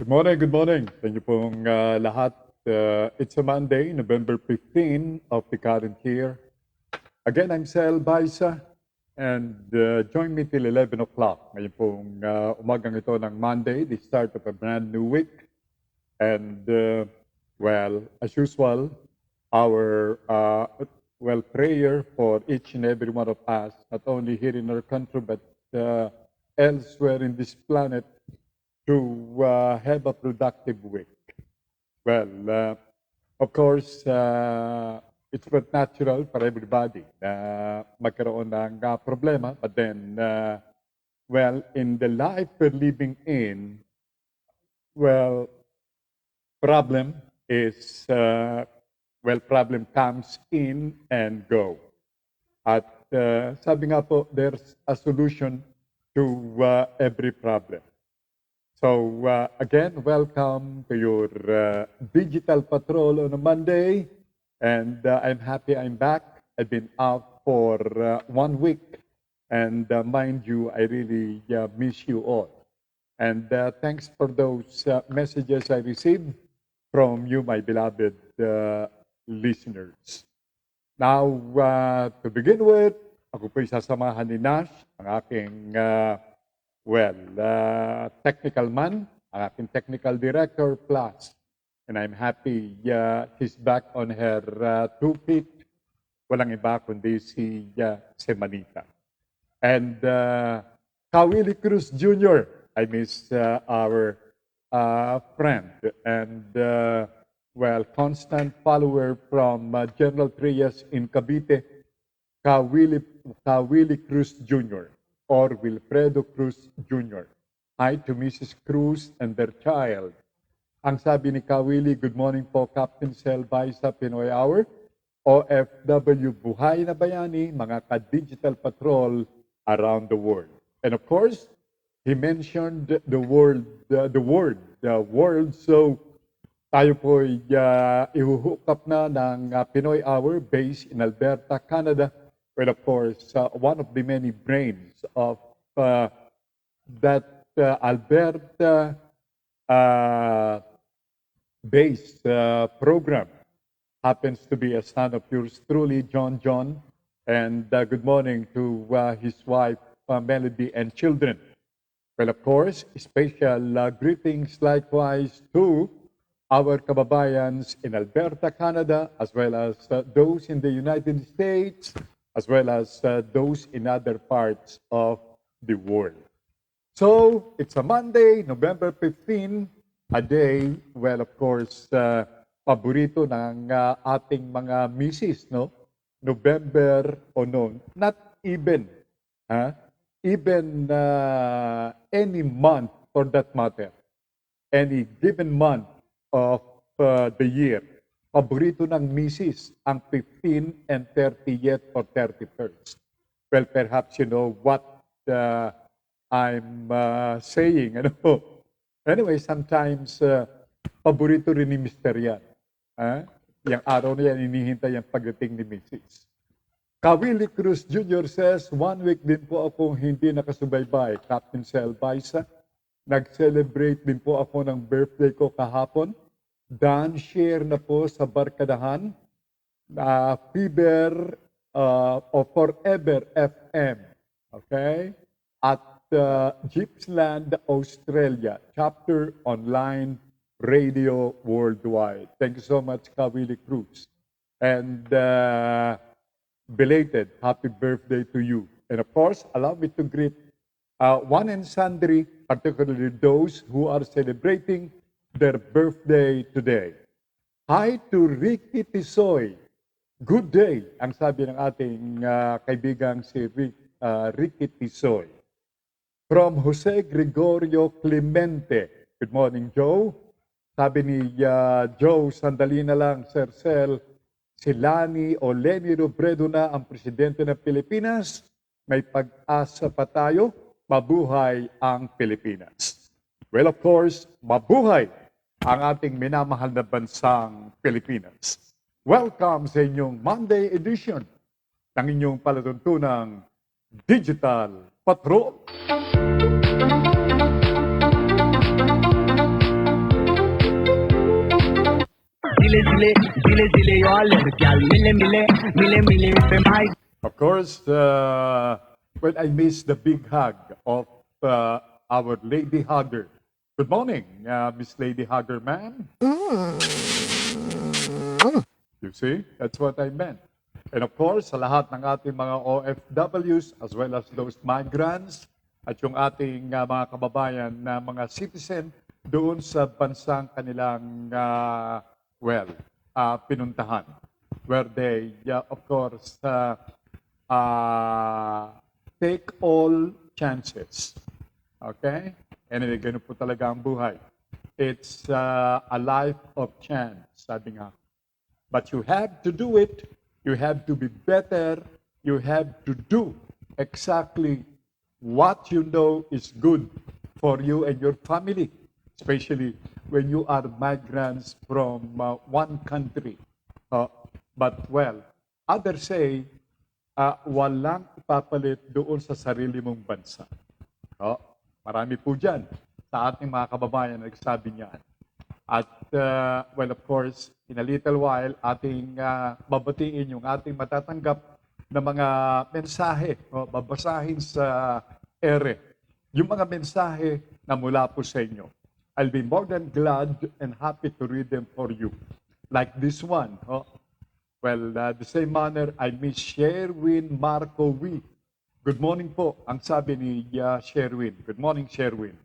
Good morning, good morning. Thank you pong lahat. It's a Monday, November 15 of the current year. Again, I'm Sel Baisa and join me till 11 o'clock. Ngayon pong umagang ito ng Monday, the start of a brand new week. And well, as usual, our prayer for each and every one of us, not only here in our country, but elsewhere in this planet, to have a productive week. Well, of course, it's but natural for everybody na magkaroon ng problema. But then, well, in the life we're living in, well, problem is, problem comes in and go. At sabi nga po, there's a solution to every problem. So again, welcome to your digital patrol on a Monday, and I'm happy I'm back. I've been out for 1 week, and mind you, I really miss you all. And thanks for those messages I received from you, my beloved listeners. Now, to begin with, ako po'y sasamahan ni Nash, ang aking technical man, ang aking technical director plus. And I'm happy she's back on her 2 feet. Walang iba kundi si Manita. And Kawili Cruz Jr., I miss our friend and constant follower from General Trias in Cavite, Kawili Cruz Jr. or Wilfredo Cruz Jr. Hi to Mrs. Cruz and their child. Ang sabi ni Kawili, good morning po, Captain Sel Baisa, Pinoy Hour, OFW Buhay na Bayani, mga ka-digital patrol around the world. And of course, he mentioned the word, so tayo po ihuhook up na ng Pinoy Hour based in Alberta, Canada. Well, of course, one of the many brains of that Alberta-based program happens to be a son of yours truly, John. And good morning to his wife, Melody, and children. Well, of course, special greetings likewise to our kababayans in Alberta, Canada, as well as those in the United States, as well as those in other parts of the world. So, it's a Monday, November 15, a day, well, of course, paborito ng ating mga misis, no? November o no, not even, even any month for that matter, any given month of the year, paborito ng misis ang 15 and 30th or 31st. Well, perhaps you know what I'm saying. Ano? Anyway, sometimes paborito rin ni Mr. yan. Yung araw na yan, inihintay ang pagdating ni Mrs. Kawili Cruz Jr. says, 1 week din po akong hindi nakasubaybay. Captain Sel Baisa, nag-celebrate din po ako ng birthday ko kahapon. Dan share na po sa barkadahan Fever o Forever FM, okay? At Gippsland, Australia, chapter online radio worldwide. Thank you so much, Kawili Cruz. And belated happy birthday to you. And of course, allow me to greet one and sundry, particularly those who are celebrating their birthday today. Hi to Ricky Tisoy. Good day, ang sabi ng ating kaibigang si Ricky Tisoy. From Jose Gregorio Clemente. Good morning, Joe. Sabi ni Joe, sandali na lang, Sir Sel, si Lani o Leni Robredo na ang presidente ng Pilipinas. May pag-asa pa tayo, mabuhay ang Pilipinas. Well, of course, mabuhay ang ating minamahal na bansang Pilipinas. Welcome sa inyong Monday edition ng inyong palatuntunang Digital Patrol. जिले जिले जिले जिले और लड़कियां मिले मिले मिले मिले पे माई Of course, well, I miss the big hug of our Lady Hugger. Good morning, Miss Lady Hugger, ma'am. You see, that's what I meant. And of course, sa lahat ng ating mga OFWs as well as those migrants at yung ating mga kababayan na mga citizen doon sa bansang kanilang, pinuntahan. Where they, of course, take all chances. Okay? Anyway, ganun po talaga ang buhay. It's a life of chance, sabi nga. But you have to do it. You have to be better. You have to do exactly what you know is good for you and your family, especially when you are migrants from one country. But well, others say, walang ipapalit doon sa sarili mong bansa. Marami po dyan sa ating mga kababayan na nagsabi niyan. At, well, of course, in a little while, ating babatiin yung ating matatanggap na mga mensahe, babasahin sa ere. Yung mga mensahe na mula po sa inyo. I'll be more than glad and happy to read them for you. Like this one. Well, the same manner, I miss Sherwin Marco V. Good morning po, ang sabi ni Sherwin. Good morning, Sherwin.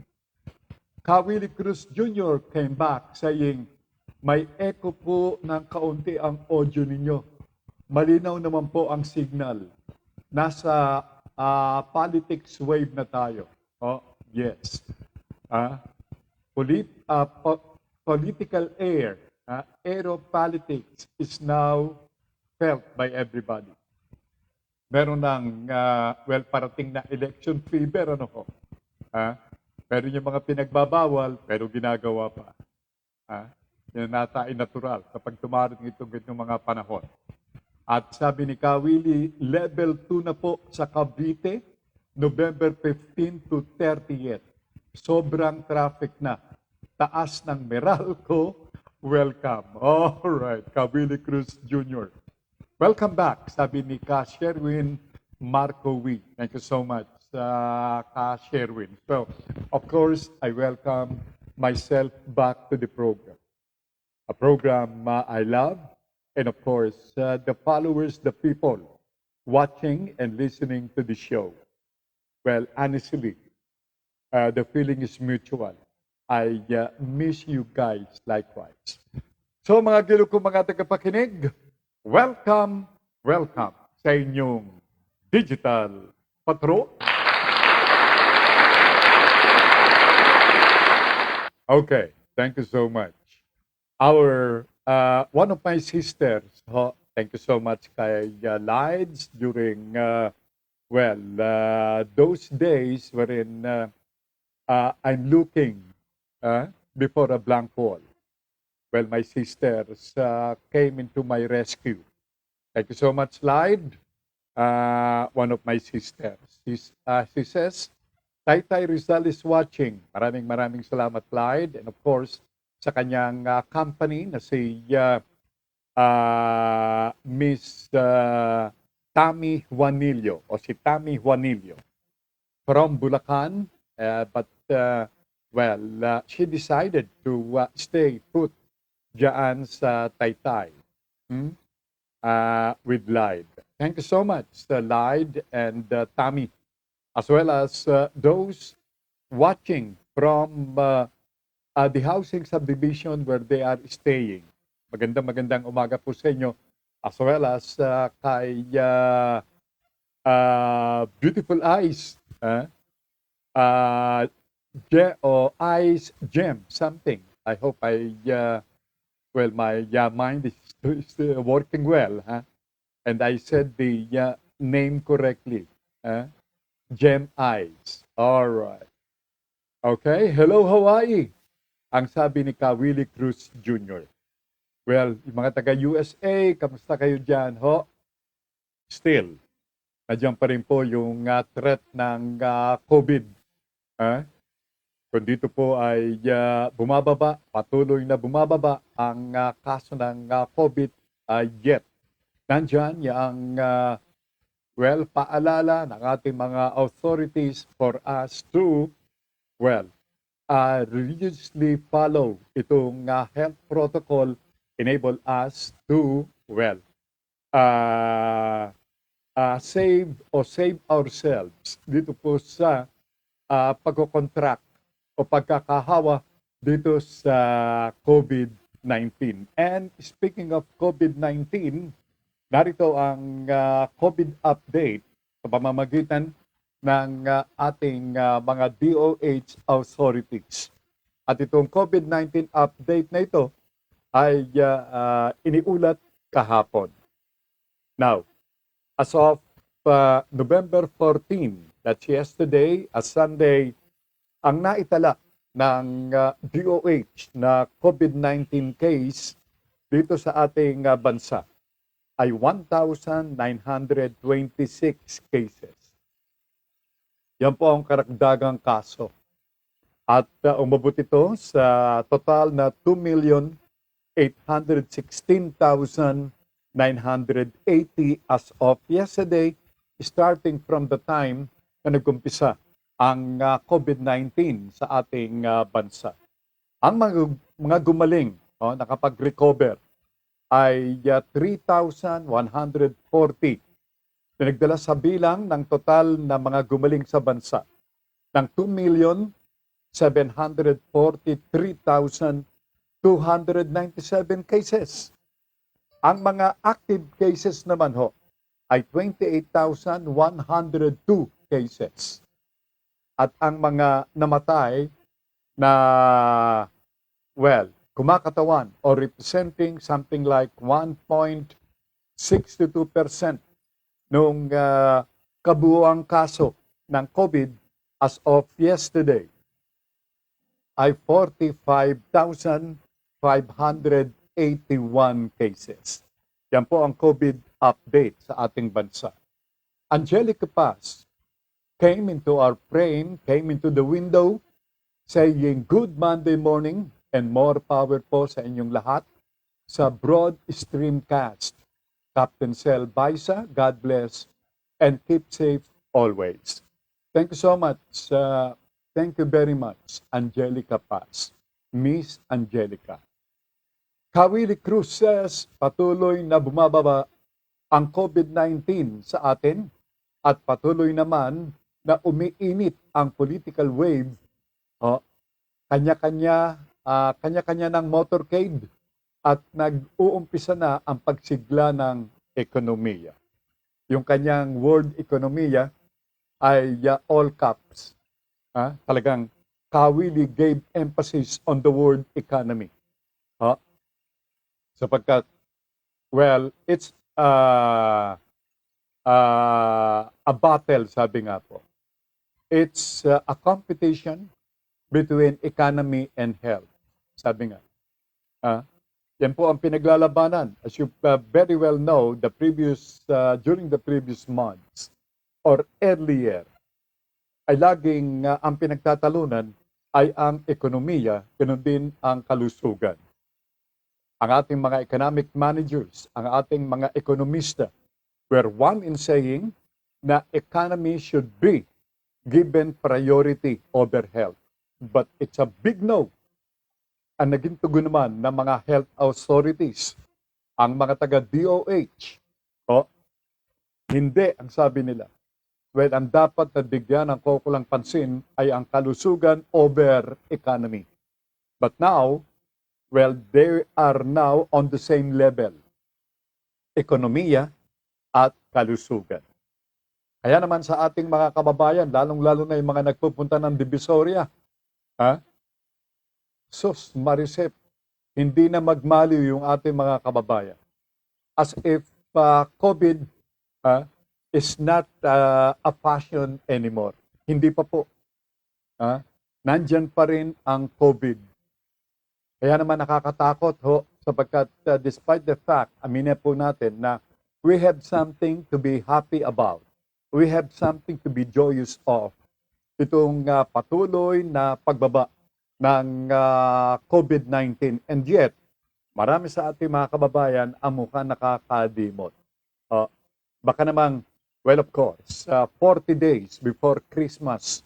Willie Cruz Jr. came back saying, may echo po ng kaunti ang audio ninyo. Malinaw naman po ang signal. Nasa politics wave na tayo. Yes. Political air, air of politics is now felt by everybody. Meron ng, parating na election fever, ano ho? Pero yung mga pinagbabawal, pero ginagawa pa. Yan nata ay natural kapag tumarating itong ganyang mga panahon. At sabi ni Kawili, level 2 na po sa Cavite, November 15 to 30th. Sobrang traffic na. Taas ng Meralco, welcome. All right, Kawili Cruz Jr. Welcome back, sabi ni Ka Sherwin Marco V. Thank you so much, Ka Sherwin. So, of course, I welcome myself back to the program. A program I love, and of course, the followers, the people watching and listening to the show. Well, honestly, the feeling is mutual. I miss you guys likewise. So mga gilo ko mga tagapakinig, welcome, welcome sa inyong Digital Patrol. Okay, thank you so much. Our, one of my sisters, thank you so much kay Lides during, those days wherein I'm looking before a blank wall. Well, my sisters came into my rescue. Thank you so much, Lide, one of my sisters. She says, Taytay Rizal is watching. Maraming salamat, Clyde. And of course, sa kanyang company na si Miss Tammy Juanillo o si Tammy Juanillo from Bulacan. She decided to stay put diyan sa Taytay with Lide. Thank you so much, Lide and Tammy, as well as those watching from the housing subdivision where they are staying. Magandang umaga po sa inyo, as well as kay Beautiful Eyes, Eyes Gem something. I hope my mind is working well, and I said the name correctly. Gem Eyes. All right. Okay. Hello, Hawaii. Ang sabi ni Willie Cruz Jr. Well, yung mga taga-USA, kamusta kayo dyan, ho? Still, nandiyan pa rin po yung threat ng COVID. kung dito po ay bumababa, patuloy na bumababa ang kaso ng COVID yet. Nandyan yung paalala ng ating mga authorities for us to, well, religiously follow itong health protocol, enable us to, save ourselves dito po sa pagkocontract o pagkakahawa dito sa COVID-19. And speaking of COVID-19, narito ang COVID update sa pamamagitan ng ating mga DOH authorities. At itong COVID-19 update na ito ay iniulat kahapon. Now, as of November 14, that's yesterday, a Sunday, ang naitala ng DOH na COVID-19 case dito sa ating bansa ay 1,926 cases. Yan po ang karagdagang kaso. At umabot ito sa total na 2,816,980 as of yesterday, starting from the time na nagkumpisa ang COVID-19 sa ating bansa. Ang mga gumaling, nakapag-recover, ay 3,140. Pinagdala sa bilang ng total na mga gumaling sa bansa ng 2,743,297 cases. Ang mga active cases naman ay 28,102 cases. At ang mga namatay na, kumakatawan or representing something like 1.62% nung kabuuang kaso ng COVID as of yesterday ay 45,581 cases. Yan po ang COVID update sa ating bansa. Angelica Paz came into our frame, came into the window, saying, "Good Monday morning and more power po sa inyong lahat sa Broad Streamcast. Captain Sel Baisa, God bless and keep safe always." Thank you so much. Thank you very much, Angelica Paz. Miss Angelica. Kawili Cruz says, patuloy na bumababa ang COVID-19 sa atin at patuloy naman na umiinit ang political wave. Kanya-kanya ng motorcade at nag-uumpisa na ang pagsigla ng ekonomiya. Yung kanyang word ekonomiya ay all caps. Talagang Kawili gave emphasis on the word economy. Sapagkat, it's a battle, sabi nga po. It's a competition between economy and health, sabi nga. Yan po ang pinaglalabanan. As you very well know, during the previous months or earlier, ay laging ang pinagtatalunan ay ang ekonomiya, ganun din ang kalusugan. Ang ating mga economic managers, ang ating mga ekonomista, were one in saying na economy should be given priority over health. But it's a big no. Ang naging tugon naman ng mga health authorities, ang mga taga-DOH, hindi ang sabi nila. Well, ang dapat na bigyan ng kukulang pansin ay ang kalusugan over economy. But now, they are now on the same level. Ekonomiya at kalusugan. Kaya naman sa ating mga kababayan, lalong-lalo na yung mga nagpupunta ng Divisoria, sus, marisip, hindi na magmaliw yung ating mga kababayan. As if COVID is not a fashion anymore. Hindi pa po. Nandyan pa rin ang COVID. Kaya naman nakakatakot sapagkat despite the fact, aminin po natin na we have something to be happy about. We have something to be joyous of. itong patuloy na pagbaba ng COVID-19. And yet, marami sa ating mga kababayan ang mukhang nakakadimot. Baka namang, well, of course, 40 days before Christmas,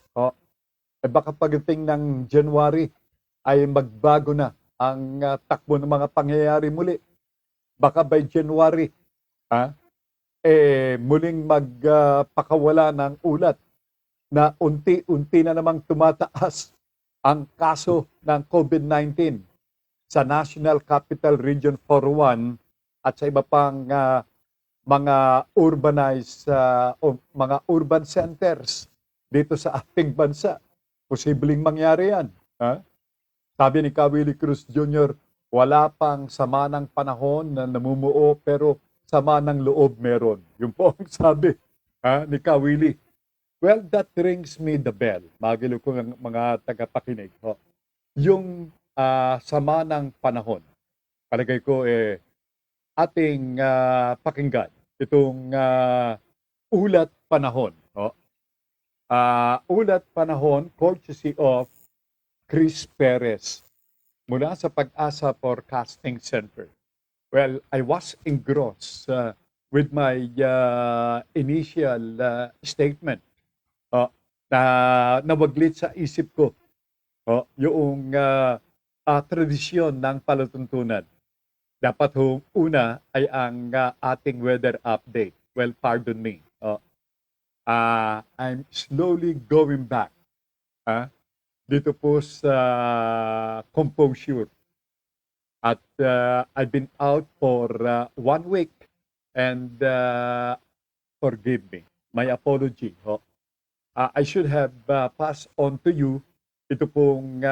baka pagdating ng January ay magbago na ang takbo ng mga pangyayari muli. Baka by January, muling magpakawala ng ulat na unti-unti na namang tumataas ang kaso ng COVID-19 sa National Capital Region 41 at sa iba pang mga urbanized o mga urban centers dito sa ating bansa. Posibleng mangyari yan. Sabi ni Willie Cruz Jr., wala pang sama ng panahon na namumuo pero sama ng loob meron. Yung po ang sabi ni Willie. Well, that rings me the bell. Magilo ko ng mga tagapakinig. Yung sama ng panahon. Palagay ko ating pakinggan itong ulat panahon. Ulat panahon courtesy of Chris Perez mula sa Pag-asa Forecasting Center. Well, I was engrossed with my initial statement na nawaglit sa isip ko yung tradisyon ng palatuntunan. Dapat una ay ang ating weather update. Well, pardon me. I'm slowly going back dito po sa composure. At I've been out for 1 week and forgive me. My apology. I should have passed on to you ito pong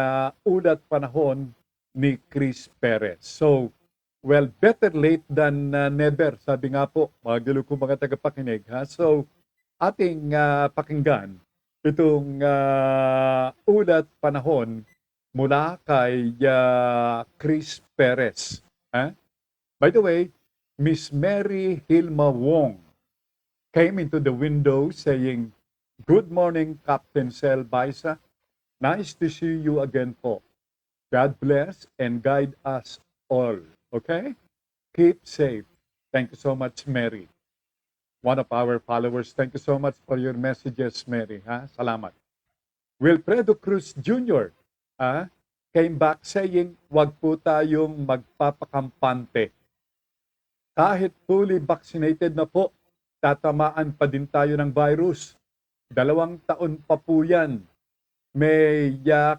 ulat panahon ni Chris Perez. So, well, better late than never. Sabi nga po, mga gulo ko mga tagapakinig. So, ating pakinggan itong ulat panahon mula kay Chris Perez. By the way, Miss Mary Hilma Wong came into the window saying, "Good morning, Captain Sel Baisa. Nice to see you again po. God bless and guide us all. Okay? Keep safe." Thank you so much, Mary. One of our followers. Thank you so much for your messages, Mary. Salamat. Wilfredo Cruz Jr. Came back saying, wag po tayong magpapakampante. Kahit fully vaccinated na po, tatamaan pa din tayo ng virus. 2 taon pa po yan. May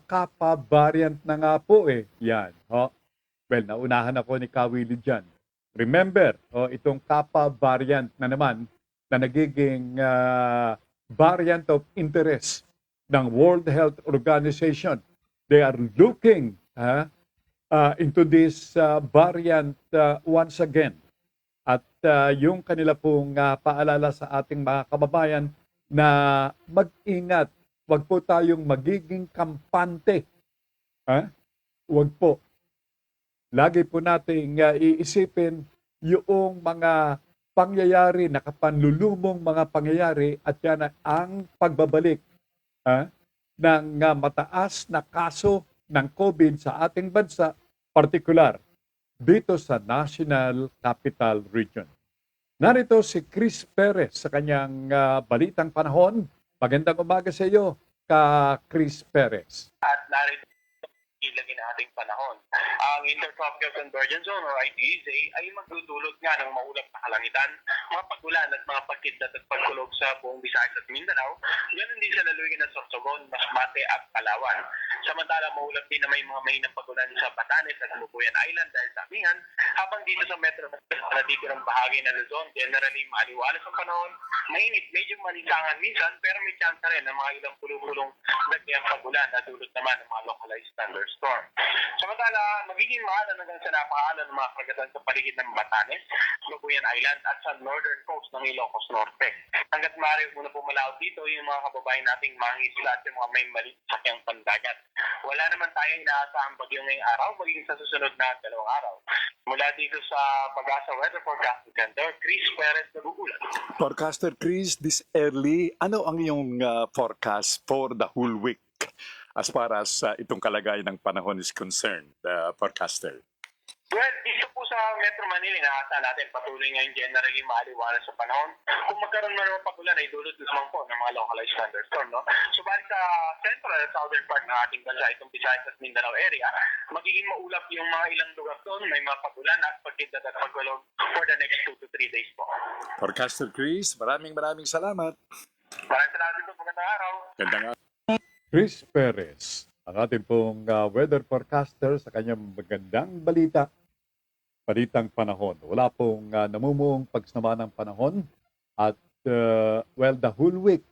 Kappa variant na nga po Yan. Well, naunahan ako ni Willie dyan. Remember, itong Kappa variant na naman na nagiging variant of interest ng World Health Organization. They are looking into this variant once again. At yung kanila pong paalala sa ating mga kababayan na mag-ingat. Huwag po tayong magiging kampante. Huwag po. Lagi po nating iisipin yung mga pangyayari, nakapanlulumong mga pangyayari at yan ang pagbabalik ng mataas na kaso ng COVID sa ating bansa, partikular dito sa National Capital Region. Narito si Chris Perez sa kanyang balitang panahon. Magandang umaga sa iyo, Chris Perez. At narito ilagin na ating panahon. Ang Intertropical Convergence Zone or ITEZ ay magdudulot nga ng maulap na kalangitan, mga pagulan at mga pagkidlat at pagkulog sa buong Visayas at Mindanao. Ganun din sa laluyan ng Sorsogon, Masbate at Palawan. Samantala, maulap din na may mga mahinang pagulan sa Batanes at Lubuyan Island dahil sa Amihan, habang dito sa Metro na natitirang bahagi ng Luzon, generally maaliwalas ang panahon, mainit, medyo manisangan minsan, pero may chance rin ng mga ilang pulong-pulong dagyang pagulan na dulot naman ng mga localized thunderstorm. Samantala, magiging maalan hanggang sa napakaalan ng mga karagatan sa paligid ng Batanes, Lubuyan Island at sa northern coast ng Ilocos Norte. Hanggat maaari maaari muna pumalaot dito yung mga kababayan nating mangisla at yung mga may maliit sakyang pandagat. Wala naman tayong inaasahang bagyo ngayong araw, maging sa susunod na 2 araw. Mula dito sa Pag-asa Weather Forecasting Center, Chris Perez nag-uulat. Forecaster Chris, this early, ano ang iyong forecast for the whole week as far as itong kalagayan ng panahon is concerned, forecaster? Well, dito po sa Metro Manila, inaasahan natin patuloy ngayong generally maaliwalas sa panahon. Kung magkaroon man ng pagulan, ay dulot lamang po ng mga localized thunderstorm. No? Subalit sa central at southern part ng ating bansa, itong Visayas at Mindanao area, magiging maulap yung mga ilang lugar doon, may mga pagulan at pagkidlat at pagkulog for the next 2 to 3 days po. Forecaster Chris, maraming salamat. Maraming salamat dito. Magandang araw. Gandang Chris Perez, ang ating pong weather forecaster sa kanyang magandang balitang panahon. Wala pong namumuong pagsama ng panahon at well, the whole week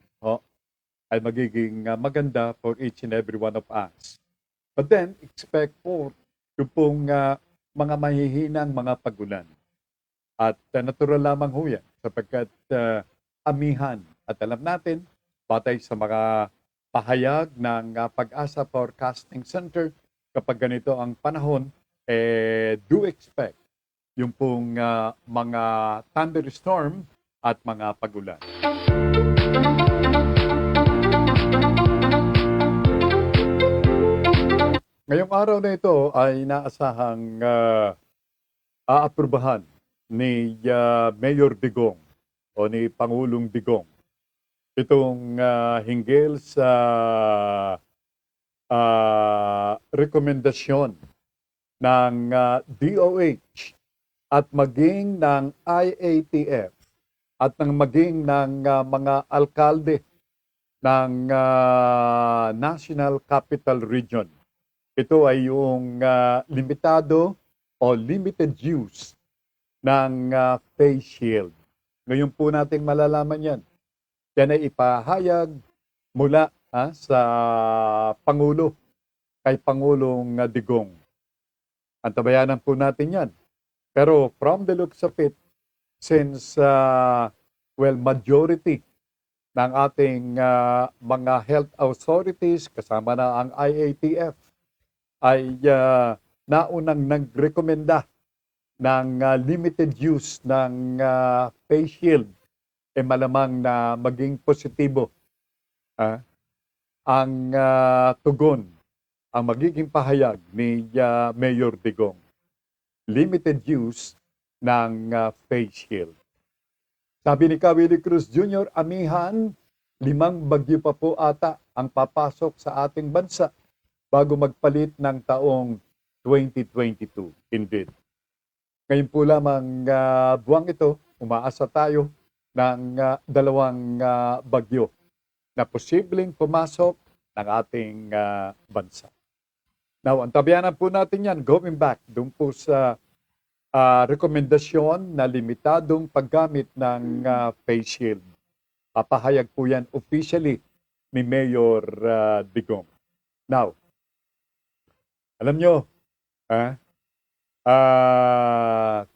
ay magiging maganda for each and every one of us. But then, expect for yung pong mga mahihinang mga pagulan. At natural lamang ho yan sapagkat amihan. At alam natin, batay sa mga pahayag ng Pag-asa Forecasting Center, kapag ganito ang panahon, do expect yung pong mga thunderstorm at mga pagulan. Ngayong araw na ito ay inaasahang aaprubahan ni Mayor Digong o ni Pangulong Digong itong hinggil sa rekomendasyon ng DOH at maging ng IATF at maging ng mga alkalde ng National Capital Region. Ito ay yung limitado o limited use ng face shield. Ngayon po nating malalaman yan. Yan ay ipahayag mula sa Pangulo, kay Pangulong Digong. Antabayanan po natin yan. Pero from the looks of it, since, well, majority ng ating mga health authorities, kasama na ang IATF, ay naunang nagrekomenda ng limited use ng face shield, malamang na maging positibo ang tugon, ang magiging pahayag ni Mayor Digong. Limited use ng face shield. Sabi ni Willie Cruz Jr., amihan, 5 bagyo pa po ata ang papasok sa ating bansa bago magpalit ng taong 2022. Indeed. Ngayon po lamang buwang ito, umaasa tayo ng 2 bagyo na posibleng pumasok ng ating bansa. Now, antabayanan po natin yan, going back doon po sa rekomendasyon na limitadong paggamit ng face shield. Papahayag po yan officially ni Mayor Digong. Now, alam nyo,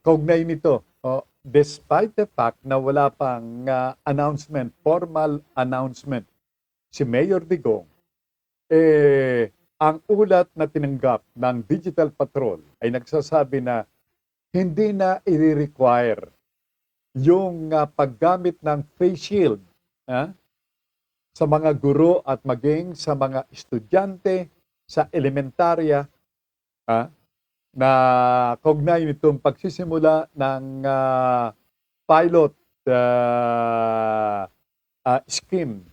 kaugnay nito, despite the fact na wala pang announcement, formal announcement, si Mayor Digong, ang ulat na tinanggap ng Digital Patrol ay nagsasabi na hindi na i-require yung paggamit ng face shield sa mga guro at maging sa mga estudyante sa elementarya na kaugnay nitong pagsisimula ng pilot scheme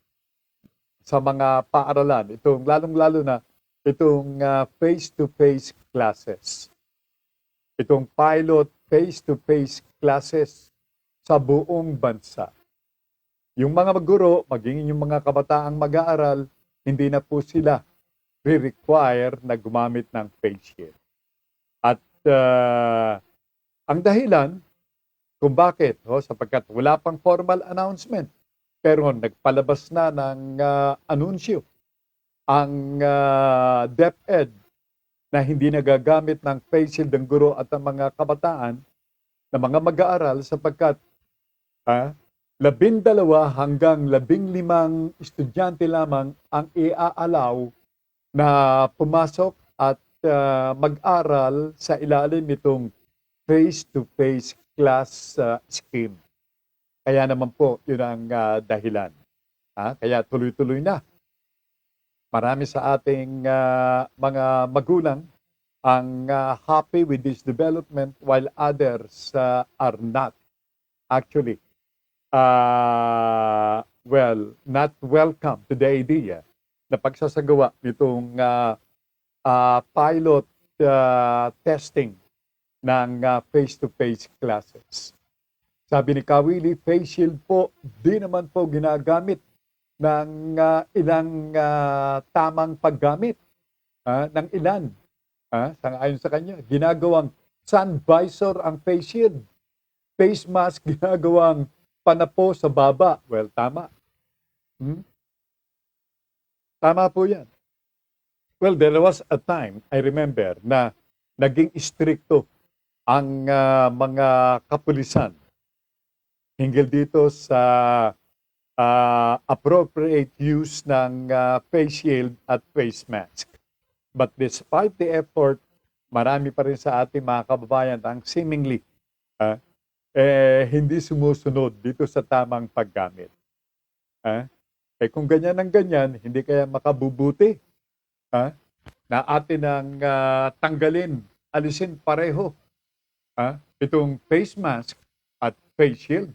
sa mga paaralan. Itong lalong-lalo na itong face-to-face classes. Itong pilot face-to-face classes sa buong bansa. Yung mga guro, maging yung mga kabataang mag-aaral, hindi na po sila re-require na gumamit ng face shield. At ang dahilan kung bakit, sapagkat wala pang formal announcement, pero nagpalabas na ng anunsyo ang DepEd na hindi nagagamit ng face shield ng guro at ang mga kabataan na mga mag-aaral sapagkat 12 hanggang 15 estudyante lamang ang iaalaw na pumasok at mag-aral sa ilalim nitong face-to-face class scheme. Kaya naman po, yun ang dahilan. Kaya tuloy-tuloy na. Marami sa ating mga magulang ang happy with this development while others are not. Actually, not welcome to the idea na pagsasagawa nitong pilot testing ng face-to-face classes. Sabi ni Kawili, face shield po, di naman po ginagamit ng ilang tamang paggamit ng ilan. Ayon sa kanya, ginagawang sun visor ang face shield. Face mask ginagawang panapo sa baba. Well, tama. Tama po yan. Well, there was a time, I remember, na naging stricto ang mga kapulisan hinggil dito sa appropriate use ng face shield at face mask. But despite the effort, marami pa rin sa ating mga kababayan ang seemingly hindi sumusunod dito sa tamang paggamit. Kung ganyan ang ganyan, hindi kaya makabubuti na atin ang tanggalin, alisin pareho itong face mask at face shield.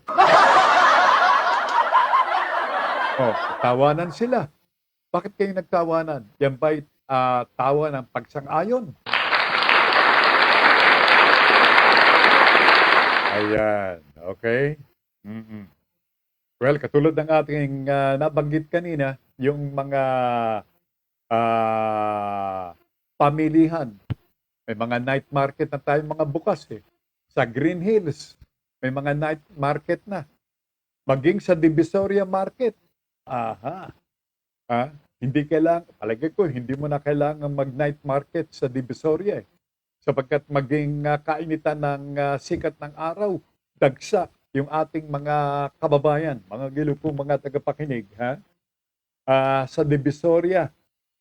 Tawanan sila. Bakit kayo nagtawanan? Yan ba'y tawa ng pagsang-ayon? Ayan, okay? Well, katulad ng ating nabanggit kanina, yung mga pamilihan, may mga night market na tayo mga bukas eh. Sa Green Hills, may mga night market na. Maging sa Divisoria Market. Hindi kailangan, palagay ko, hindi mo na kailangan mag-night market sa Divisoria eh. Sapagkat maging kainitan ng sikat ng araw, dagsa yung ating mga kababayan, mga gilupong mga tagapakinig, sa Divisoria,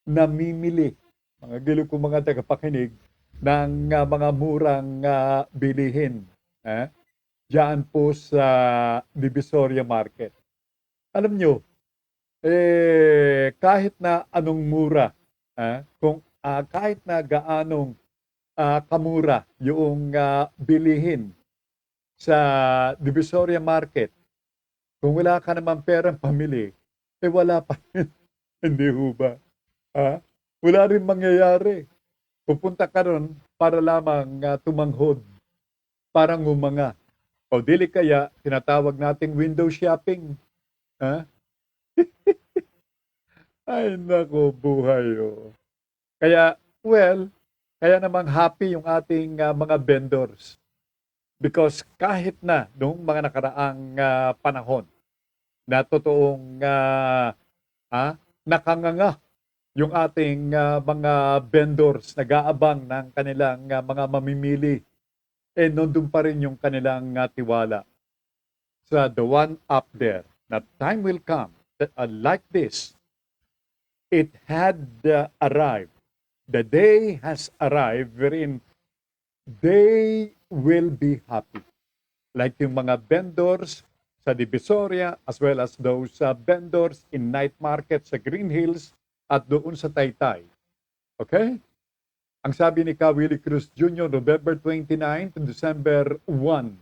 namimili, mga gilupong mga tagapakinig, ng mga murang bilihin. Diyan po sa Divisoria Market. Alam nyo, kahit na anong mura, kahit na gaanong kamura yung bilihin sa Divisoria Market, kung wala ka naman perang pamili, wala pa rin. Hindi ho ba? Wala rin mangyayari. Pupunta ka ron para lamang tumanghod, parang umanga. O dili kaya, tinatawag nating window shopping. Ay, nako, buhay. Kaya, kaya namang happy yung ating mga vendors. Because kahit na noong mga nakaraang panahon na totoong nakanganga yung ating mga vendors, nag-aabang ng kanilang mga mamimili, nandun pa rin yung kanilang tiwala sa the one up there. Na time will come that like this, it had arrived. The day has arrived wherein they will be happy. Like yung mga vendors sa Divisoria as well as those vendors in night market sa Green Hills at doon sa Taytay. Okay? Ang sabi ni Willie Cruz Jr., November 29 to December 1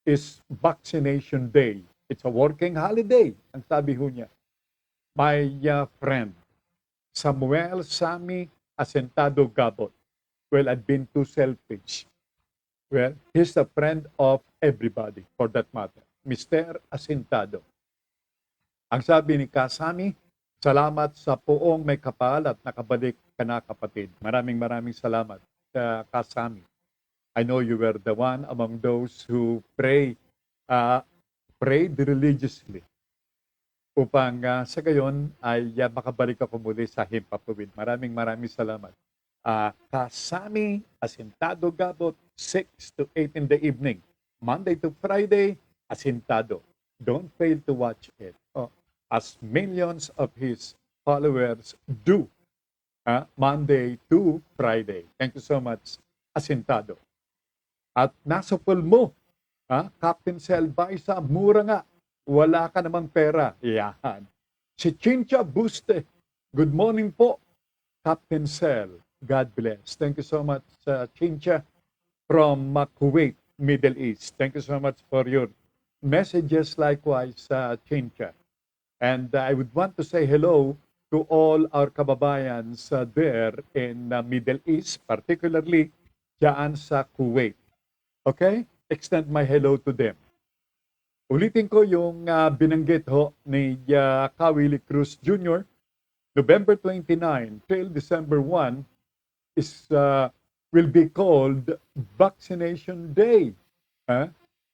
is Vaccination Day. It's a working holiday, ang sabi ho niya. My friend, Samuel Sammy Asentado Gabot. Well, I've been too selfish. Well, he's a friend of everybody, for that matter. Mr. Asentado. Ang sabi ni Kasami, salamat sa poong may kapal at nakabalik ka na kapatid. Maraming salamat, Kasami. I know you were the one among those who prayed religiously upang sa gayon ay makabalik ako muli sa Himpapawid. Maraming salamat. Kasami Asentado Gabot, 6 to 8 in the evening. Monday to Friday, Asentado. don't fail to watch it. Oh, as millions of his followers do, Monday to Friday. Thank you so much, Asintado. At nasa pool mo, Captain Sel Baisa, mura nga. Wala ka namang pera. Yan. Si Chincha Buste. Good morning po, Captain Sel. God bless. Thank you so much, Chincha from Kuwait, Middle East. Thank you so much for your messages likewise, Chincha. And I would want to say hello to all our kababayans there in Middle East, particularly dyan sa Kuwait. Okay? Extend my hello to them. Ulitin ko yung binanggit ho ni Kawili Cruz Jr. November 29 till December 1 is will be called Vaccination Day.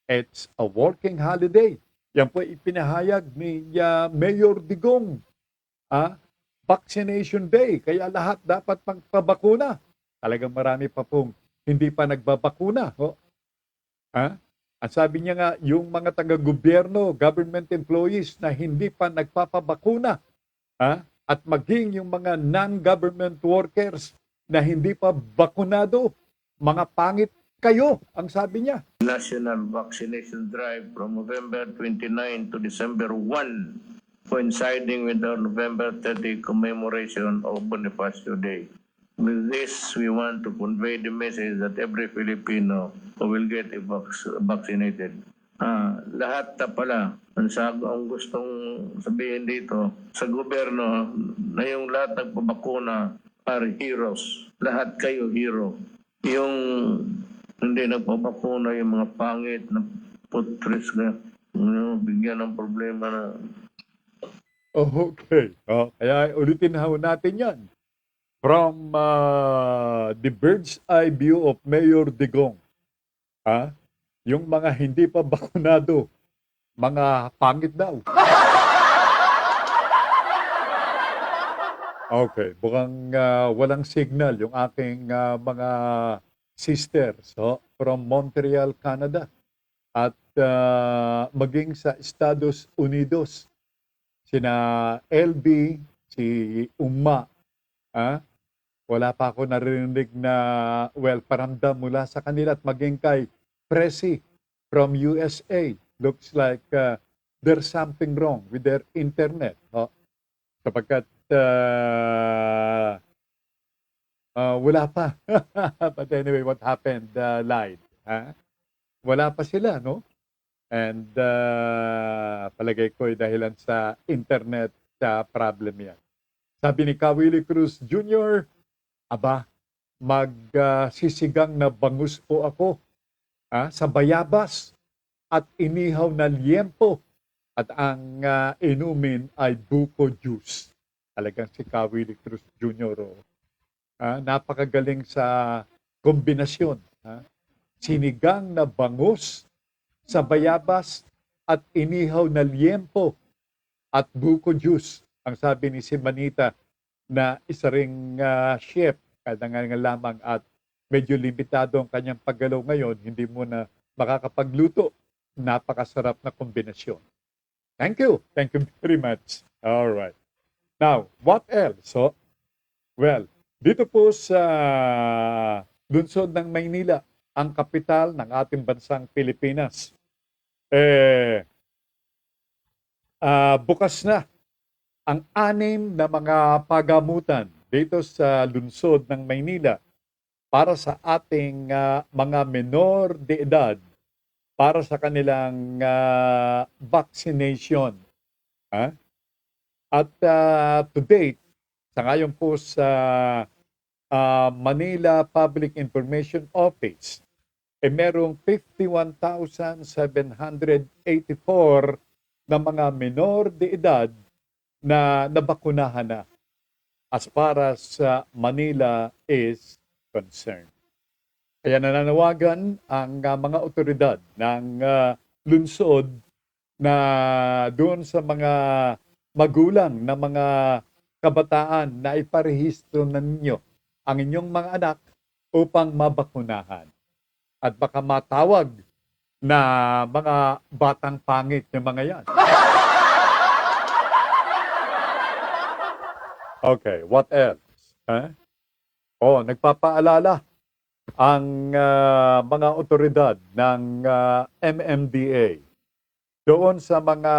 It's a working holiday. Yan po ipinahayag ni Mayor Digong. Vaccination Day. Kaya lahat dapat magpabakuna. Talagang marami pa pong hindi pa nagbabakuna. Ang sabi niya nga, yung mga taga-gobyerno, government employees na hindi pa nagpapabakuna, at maging yung mga non-government workers na hindi pa bakunado, mga pangit kayo, ang sabi niya. National Vaccination Drive from November 29 to December 1, coinciding with our November 30 commemoration of Bonifacio Day. With this, we want to convey the message that every Filipino will get vaccinated. Lahat na pala, ang gustong sabihin dito, sa gobyerno, na yung lahat nagpabakuna are heroes. Lahat kayo hero. Yung hindi nagpabakuna, yung mga pangit na putres na bigyan ng problema na. Okay. Kaya ulitin ho natin yan. From the bird's eye view of Mayor Digong. Yung mga hindi pa bakunado, mga pangit daw. Okay, mukhang walang signal yung aking mga sisters from Montreal, Canada. At maging sa Estados Unidos. Sina LB, si Uma, wala pa ako narinig na paramdam mula sa kanila at maging kay Presi from USA. Looks like there's something wrong with their internet. Sapagkat wala pa. But anyway, what happened live? Wala pa sila, no? And palagay ko ay dahilan sa internet problem yan. Sabi ni Kawili Cruz Jr., magsisigang na bangus po ako sa bayabas at inihaw na liempo at ang inumin ay buko juice. Talagang si Kawili Cruz Jr. Napakagaling sa kombinasyon. Sinigang na bangus sa bayabas at inihaw na liempo at buko juice. Ang sabi ni si Manita na isa ring chef, kadang lamang at medyo limitado ang kanyang paggalaw ngayon, hindi mo na makakapagluto. Napakasarap na kombinasyon. Thank you. Thank you very much. All right. Now, what else? Dito po sa lungsod ng Maynila, ang kapital ng ating bansang Pilipinas, bukas na ang 6 na mga pagamutan dito sa lungsod ng Maynila para sa ating mga menor de edad para sa kanilang vaccination. At to date, sa ngayon po sa Manila Public Information Office, merong 51,784 na mga menor de edad na nabakunahan na as far as Manila is concerned. Kaya nananawagan ang mga otoridad ng lungsod na doon sa mga magulang na mga kabataan na iparehistro na ninyo ang inyong mga anak upang mabakunahan. At baka matawag na mga batang pangit yung mga yan. Okay, what else? Nagpapaalala ang mga otoridad ng MMDA doon sa mga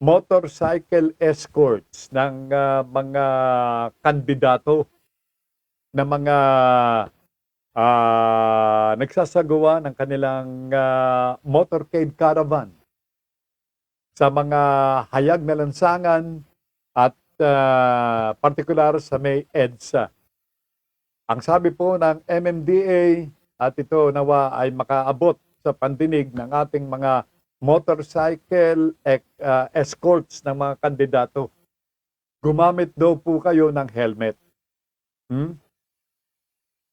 motorcycle escorts ng mga kandidato na mga nagsasagawa ng kanilang motorcade caravan sa mga hayag na lansangan at partikular sa may EDSA. Ang sabi po ng MMDA at ito nawa ay makaabot sa pandinig ng ating mga motorcycle escorts ng mga kandidato. Gumamit daw po kayo ng helmet.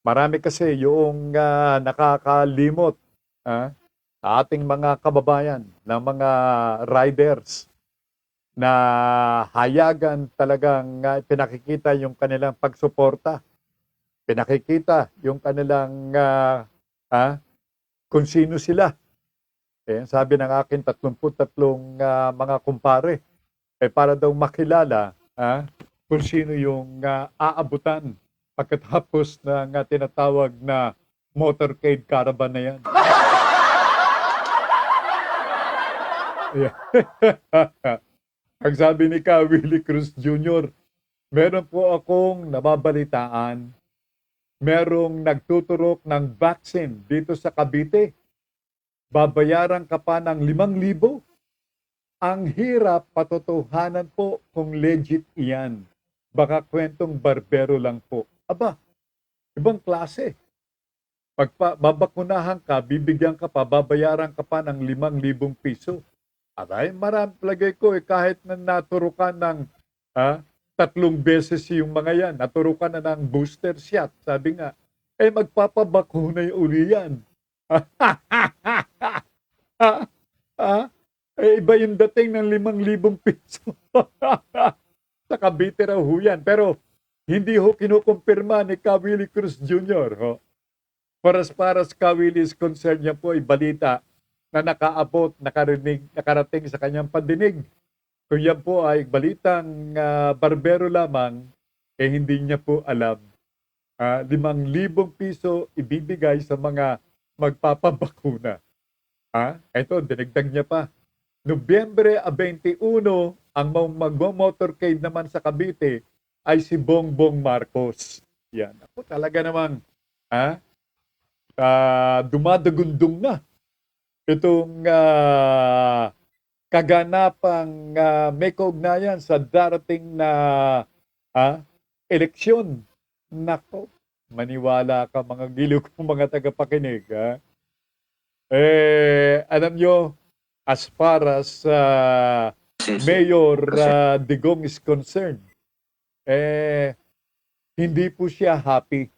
Marami kasi yung nakakalimot sa ating mga kababayan, ng mga riders na hayagan talagang pinakikita yung kanilang pagsuporta. Pinakikita yung kanilang kung sino sila. Sabi ng akin 33 mga kumpare, para daw makilala kung sino yung aabutan pagkatapos ng tinatawag na motorcade caravan na yan. Ang sabi ni Willie Cruz Jr., meron po akong nababalitaan, merong nagtuturok ng vaccine dito sa Cavite. Babayaran ka pa ng 5,000. Ang hirap patotohanan po kung legit iyan. Baka kwentong barbero lang po. Aba, ibang klase. Pag babakunahan ka, bibigyan ka pa, babayaran ka pa ng 5,000 piso. Aray, marami palagay ko kahit na naturukan ng 3 beses yung mga yan, naturukan na ng booster shot, sabi nga, magpapabakuna yung uli yan. Iba yung dating ng 5,000 piso. Sa Cavite raw ho yan. Pero hindi ho kinukumpirma ni Willie Cruz Jr. For as far as Willie is concerned, yan po ay balita na nakaabot, nakarating sa kanyang pandinig. Kung yan po ay balitang barbero lamang, hindi niya po alam. 5,000 piso ibibigay sa mga magpapabakuna. Ito, dinagdag niya pa. Nobyembre 21, ang mag-motorcade naman sa Cavite ay si Bongbong Marcos. Yan. Ako talaga namang dumadagundong na itong kaganapang may kaugnayan sa darating na eleksyon. Nako, maniwala ka mga giliw kong mga tagapakinig. Alam nyo, as far as Mayor Digong is concerned, hindi po siya happy.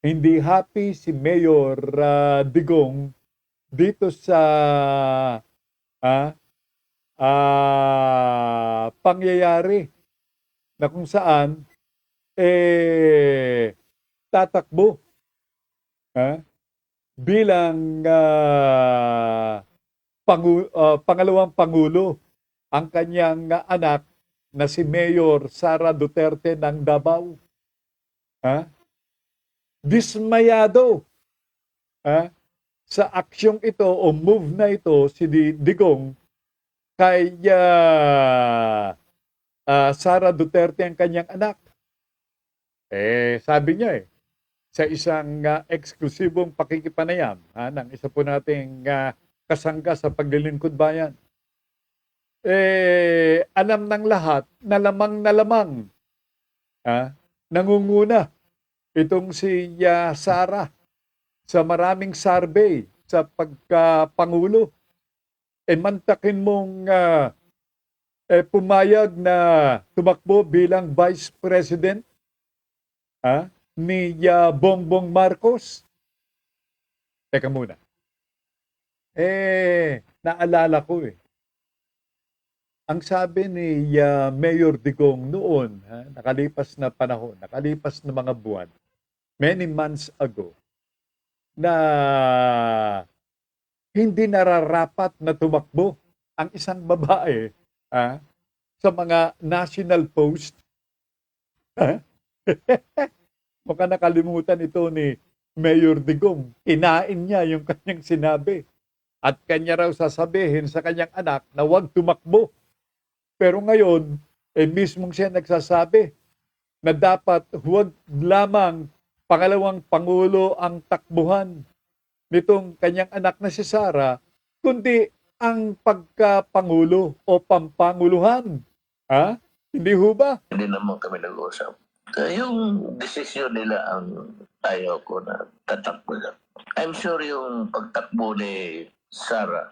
Hindi happy si Mayor Digong dito sa pangyayari na kung saan tatakbo bilang pangalawang pangulo ang kanyang anak na si Mayor Sara Duterte ng Davao. Dismayado sa aksyong ito o move na ito si Digong kay Sara Duterte ang kanyang anak. Sabi niya sa isang eksklusibong pakikipanayam ng isa po nating kasangga sa paglilingkod bayan. Alam ng lahat na lamang nangunguna itong si Sara sa maraming survey sa pagkapangulo. Mantakin mong pumayag na tumakbo bilang Vice President ni Bongbong Marcos. Teka muna. Naalala ko ang sabi ni Mayor Digong noon, nakalipas na panahon, nakalipas na mga buwan, many months ago, na hindi nararapat na tumakbo ang isang babae sa mga national post. Baka nakalimutan ito ni Mayor Digong. Kinain niya yung kanyang sinabi. At kanya raw sasabihin sa kanyang anak na huwag tumakbo. Pero ngayon, mismong siya nagsasabi na dapat huwag lamang pangalawang pangulo ang takbuhan nitong kanyang anak na si Sara, kundi ang pagkapangulo o pampanguluhan. Hindi ho ba? Hindi naman kami nag-usap. Yung desisyon nila ang ayaw ko na tatakbo lang. I'm sure yung pagtakbo ni Sara,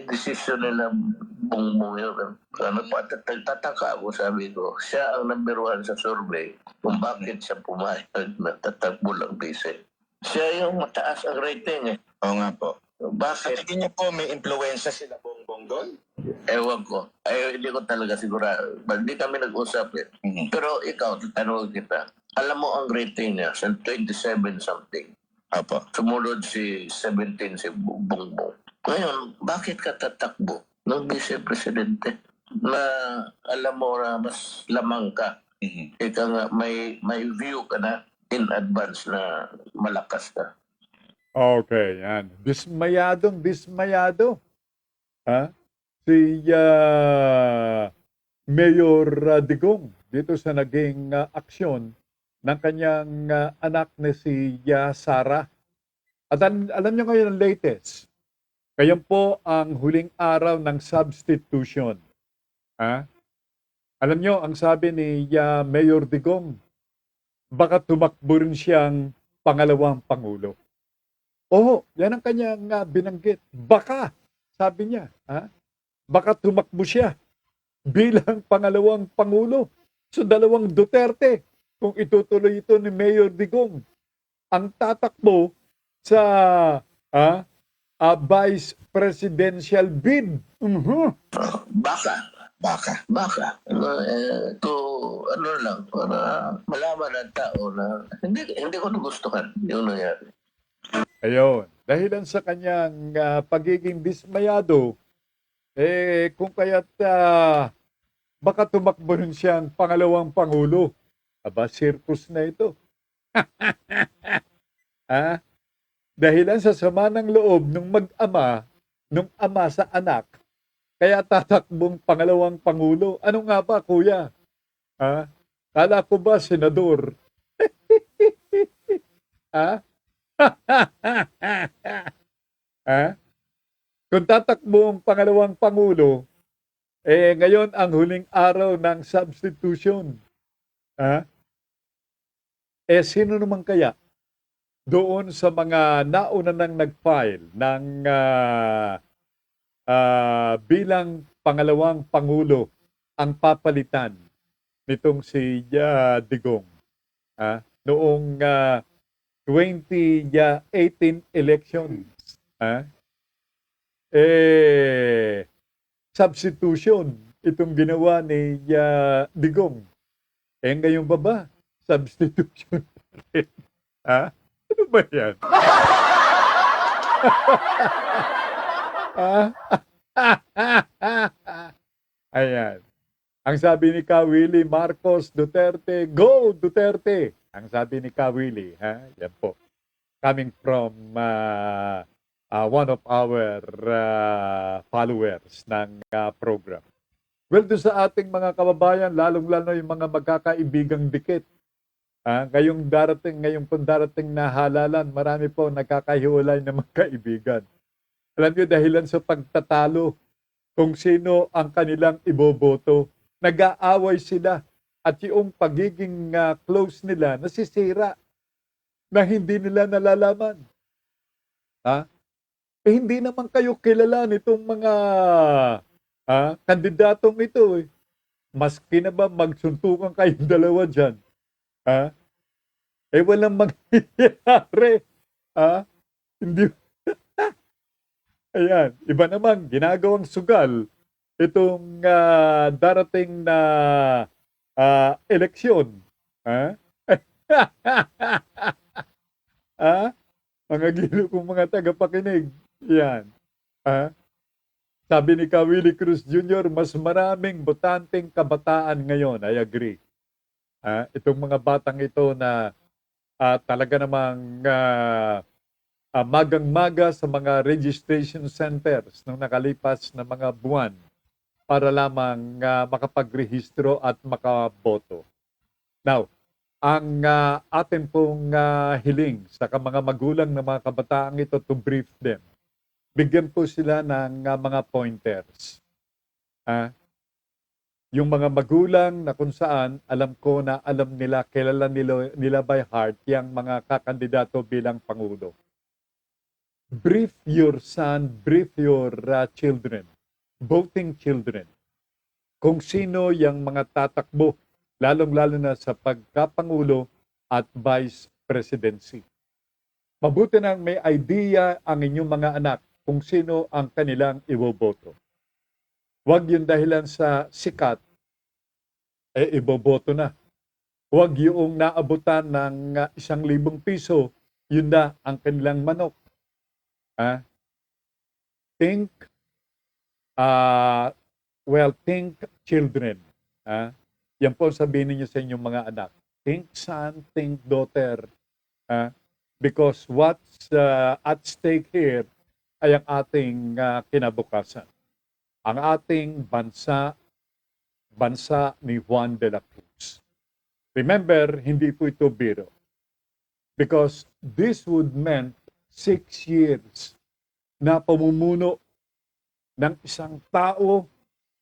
desisyon nila bongbong yun. Tataka ako, sabi ko, siya ang number 1 sa survey kung bakit siya pumayag na tatakbo lang base. Siya yung mataas ang rating eh. Oo nga po. Sa Bakit? tingin niyo po, may impluensya sila bongbong doon? Ewan ko. Ay, hindi ko talaga sigurado. Hindi kami nag-usap eh. Mhm. Pero ikaw, tatanungin kita. Alam mo ang rating niya sa 27 something. Opo. Sumunod si 17 si Bongbong. Ngayon, bakit ka tatakbo ng Vice Presidente na alam mo na mas lamang ka? Mhm. Ika nga, may view ka na in advance na malakas ka. Okay, yan. Dismayado. Si Mayor Digong dito sa naging aksyon ng kanyang anak na si Sara. At alam niyo ngayon ang latest. Ngayon po ang huling araw ng substitution. Alam niyo, ang sabi ni Mayor Digong, baka tumakbo rin siyang pangalawang pangulo. Oo, yan ang kanyang binanggit. Baka, sabi niya, baka tumakbo siya bilang pangalawang pangulo. So, dalawang Duterte, kung itutuloy ito ni Mayor Digong, ang tatakbo sa vice presidential bid. Baka. Ano lang, para malaman ng tao na hindi ko nagustuhan yung nangyari. Ayun, dahilan sa kanyang pagiging dismayado, kung kaya't baka tumakbo rin siyang pangalawang pangulo. Aba, circus na ito. Dahilan sa sama ng loob ng mag-ama, nung ama sa anak, kaya tatakbong pangalawang pangulo. Ano nga ba, kuya? Kala ko ba, senador? Kung tatakbo ang pangalawang pangulo, ngayon ang huling araw ng substitution. Sino naman kaya doon sa mga nauna nang nag-file ng bilang pangalawang pangulo ang papalitan nitong si Digong noong 2018 elections. Substitution itong ginawa ni Digong. Ngayon ba? Substitution pa rin. Ano ba yan? Ayan. Ang sabi ni Kawili Marcos Duterte, go Duterte! Ang sabi ni Kawili, yan po. Coming from one of our followers ng program. Well, doon sa ating mga kababayan, lalong-lalo yung mga magkakaibigang dikit. Ngayong pong darating na halalan, marami po nagkakahiwalay na magkaibigan. Alam niyo, dahilan sa pagtatalo kung sino ang kanilang iboboto, nag-aaway sila at yung pagiging close nila nasisira na hindi nila nalalaman. Hindi naman kayo kilala nitong mga kandidatong ito. Maski na ba magsuntukan kayong dalawa dyan? Walang mangyayari. Hindi. Ayan, iba naman, ginagawang sugal itong darating na eleksyon. Mga gilo kong mga tagapakinig. Yan. Ha? Sabi ni Willie Cruz Jr., mas maraming botanteng kabataan ngayon. I agree. Itong mga batang ito na talaga namang magang-maga sa mga registration centers nung nakalipas na mga buwan para lamang makapagrehistro at makaboto. Now, ang atin pong hiling sa mga magulang ng mga kabataang ito to brief them. Bigyan po sila ng mga pointers. Yung mga magulang na kung saan alam ko na alam nila, kilala nila by heart yung mga kakandidato bilang Pangulo. Brief your son, brief your children, voting children, kung sino yung mga tatakbo, lalong-lalo na sa pagkapangulo at vice presidency. Mabuti nang may idea ang inyong mga anak kung sino ang kanilang iboboto. Huwag yung dahilan sa sikat, iboboto na. Huwag yung naabutan ng 1,000 piso, yun na ang kanilang manok. Think, think children. Yan po sabihin niyo sa inyong mga anak. Think son, think daughter. Because what's at stake here ay ang ating kinabukasan. Ang ating bansa ni Juan de la Cruz. Remember, hindi po ito biro. Because this would meant 6 years na pamumuno ng isang tao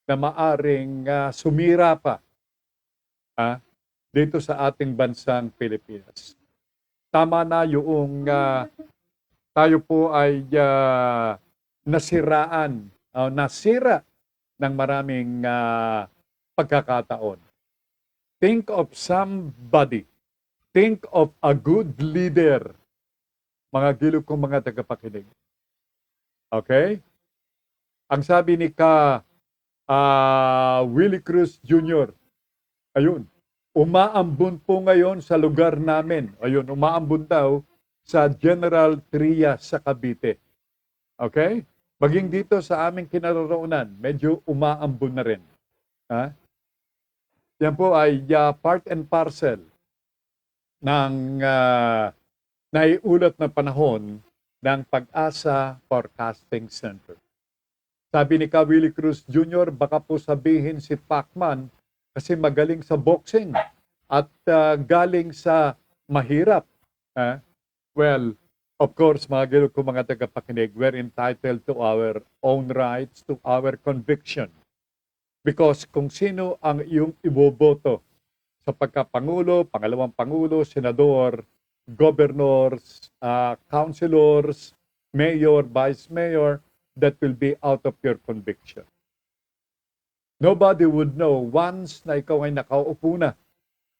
na maaring sumira pa dito sa ating bansang Pilipinas. Tama na yung tayo po ay nasira ng maraming pagkakataon. Think of somebody. Think of a good leader. Mga gilog kong mga tagapakinig. Okay? Ang sabi ni Willie Cruz Jr., ayun, umaambon po ngayon sa lugar namin. Ayun, umaambon daw sa General Trias sa Cavite. Okay? Maging dito sa aming kinaroroonan, medyo umaambon na rin. Yan po ay part and parcel ng naiulat na panahon ng Pag-asa Forecasting Center. Sabi ni Willie Cruz Jr., baka po sabihin si Pacman kasi magaling sa boxing at galing sa mahirap. Well, of course, mga gilog ko mga tagapakinig, we're entitled to our own rights, to our conviction. Because kung sino ang iyong iboboto sa pagkapangulo, pangalawang pangulo, senador, governors, councilors, mayor, vice mayor, that will be out of your conviction. Nobody would know once na ikaw ay nakaupo na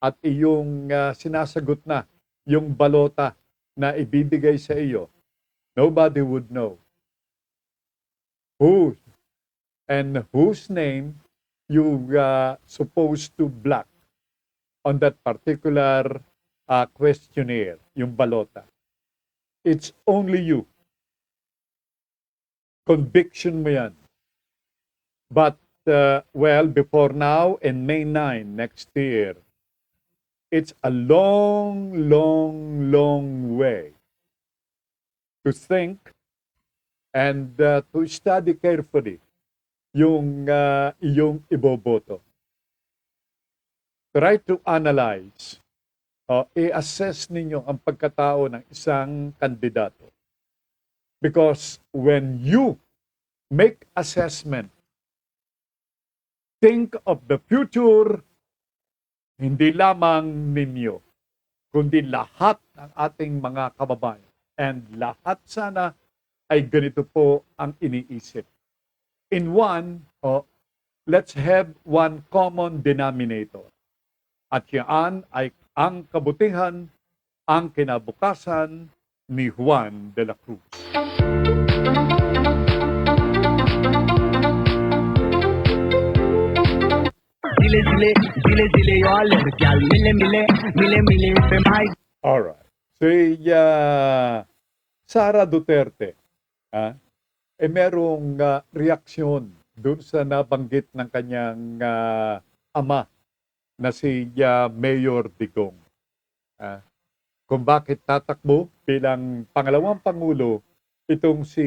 at iyong sinasagot na yung balota na ibibigay sa iyo. Nobody would know who and whose name you supposed to block on that particular questionnaire, yung balota. It's only you. Conviction mo yan. But, before now and May 9 next year, it's a long, long, long way to think and to study carefully yung iyong iboboto. Try to analyze, i-assess ninyo ang pagkatao ng isang kandidato. Because when you make assessment, think of the future, hindi lamang ninyo, kundi lahat ng ating mga kababayan. And lahat sana ay ganito po ang iniisip. In one, let's have one common denominator. At yan ay ang kabutihan, ang kinabukasan ni Juan de la Cruz. Zile y'all lड़कियां मिले पे भाई. Alright. Sara Duterte, merong reaksyon doon sa nabanggit ng kanyang ama na si Mayor Digong. Kung bakit tatakbo bilang pangalawang pangulo itong si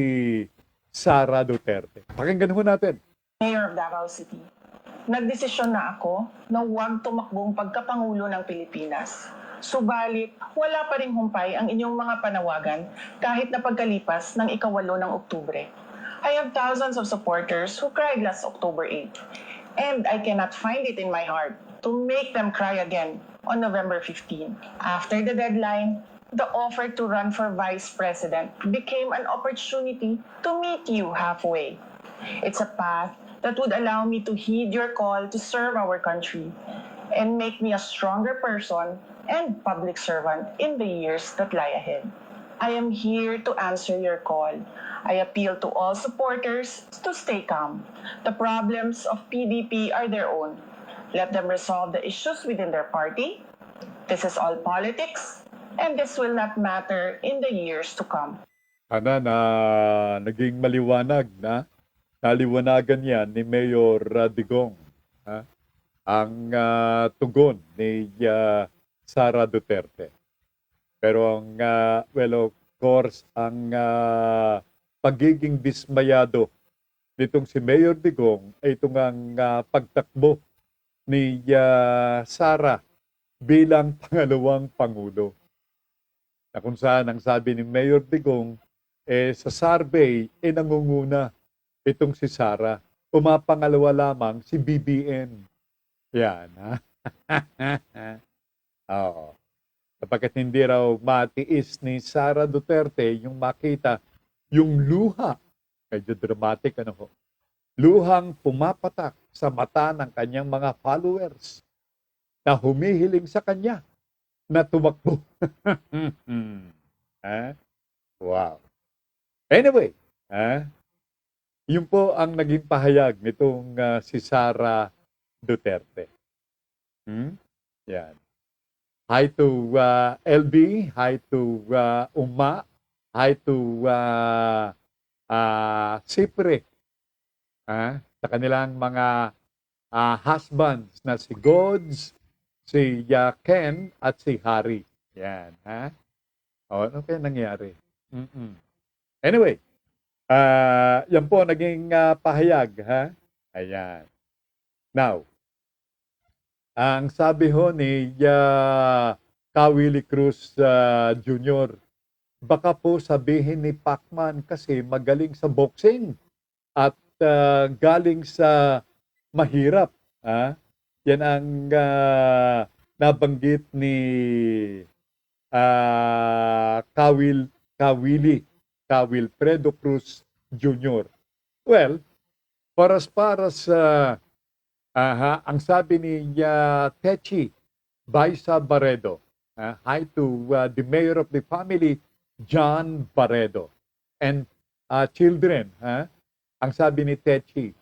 Sara Duterte. Pakinggan ho natin. Mayor of Davao City, nagdesisyon na ako na huwag tumakbong pagkapangulo ng Pilipinas. Subalit, wala pa ring humpay ang inyong mga panawagan kahit na pagkalipas ng ika-8 ng Oktubre. I have thousands of supporters who cried last October 8, and I cannot find it in my heart to make them cry again on November 15. After the deadline, the offer to run for Vice President became an opportunity to meet you halfway. It's a path that would allow me to heed your call to serve our country and make me a stronger person and public servant in the years that lie ahead. I am here to answer your call. I appeal to all supporters to stay calm. The problems of PDP are their own. Let them resolve the issues within their party. This is all politics, and this will not matter in the years to come. Sana na naging maliwanag na naliwanagan yan ni Mayor Digong. Ang tugon ni Sara Duterte. Pero ang, well, of course, ang pagiging dismayado nitong si Mayor Digong ay itong ang pagtakbo ni Sara bilang pangalawang pangulo. Na kung saan ang sabi ni Mayor Digong, sa survey, nangunguna itong si Sara. Pumapangalawa lamang si BBM. Yan, ha? Oo. Kapagkat hindi raw matiis ni Sara Duterte yung makita yung luha, medyo dramatic ano ho, luhang pumapatak sa mata ng kanyang mga followers na humihiling sa kanya na tumakbo. Wow. Anyway, yun po ang naging pahayag nitong si Sara Duterte. Yan. Hi to LB, hi to Uma, hi to Sipre, sa kanilang mga husbands na si Gods, si Ken at si Harry. Yan, ha? O, ano kaya nangyari? Anyway, yan po naging pahayag, ha? Ayan. Now, ang sabi ho ni Kawili Cruz Jr., baka po sabihin ni Pacman kasi magaling sa boxing at galing sa mahirap. Yan ang nabanggit ni Wilfredo Cruz Jr. Well, para sa ang sabi ni Techi Baisa Barredo, hi to the mayor of the family, John Barredo, and children. Ang sabi ni Techi,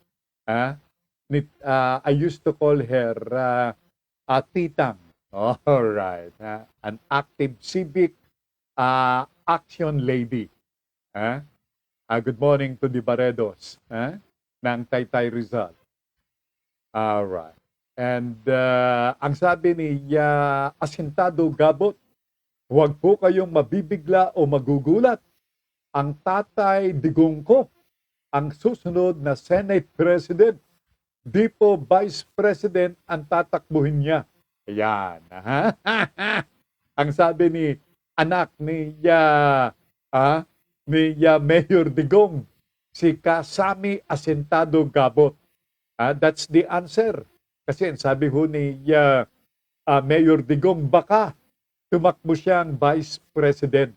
I used to call her Titang. All right, an active civic action lady. Good morning to the Barredos ng Taytay Rizal. Alright. And ang sabi ni Asintado Gabot, huwag po kayong mabibigla o magugulat. Ang Tatay Digong ko, ang susunod na Senate President, di po Vice President ang tatakbuhin niya. Ayan. Ang sabi ni anak ni Mayor Digong, si Kasami Asintado Gabot. That's the answer. Kasi sabi ho ni Mayor Digong, baka tumakbo siyang Vice President.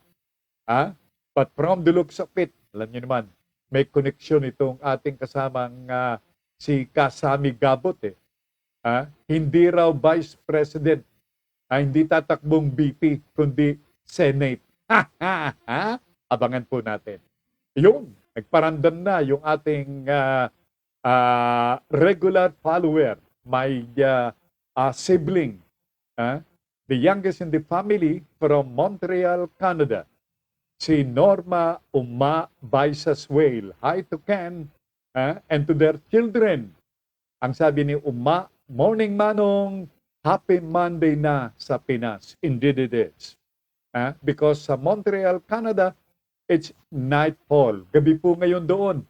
But from the looks of it, alam niyo naman, may connection itong ating kasamang si Kasami Gabot. Hindi raw Vice President. Hindi tatakbong VP, kundi Senate. Abangan po natin. Yun, nagparandam na yung ating regular follower, my sibling, the youngest in the family from Montreal, Canada, si Norma Uma Baisas Whale. Hi to Ken and to their children. Ang sabi ni Uma, Morning Manong, Happy Monday na sa Pinas. Indeed it is. Because sa Montreal, Canada, it's nightfall. Gabi po ngayon doon.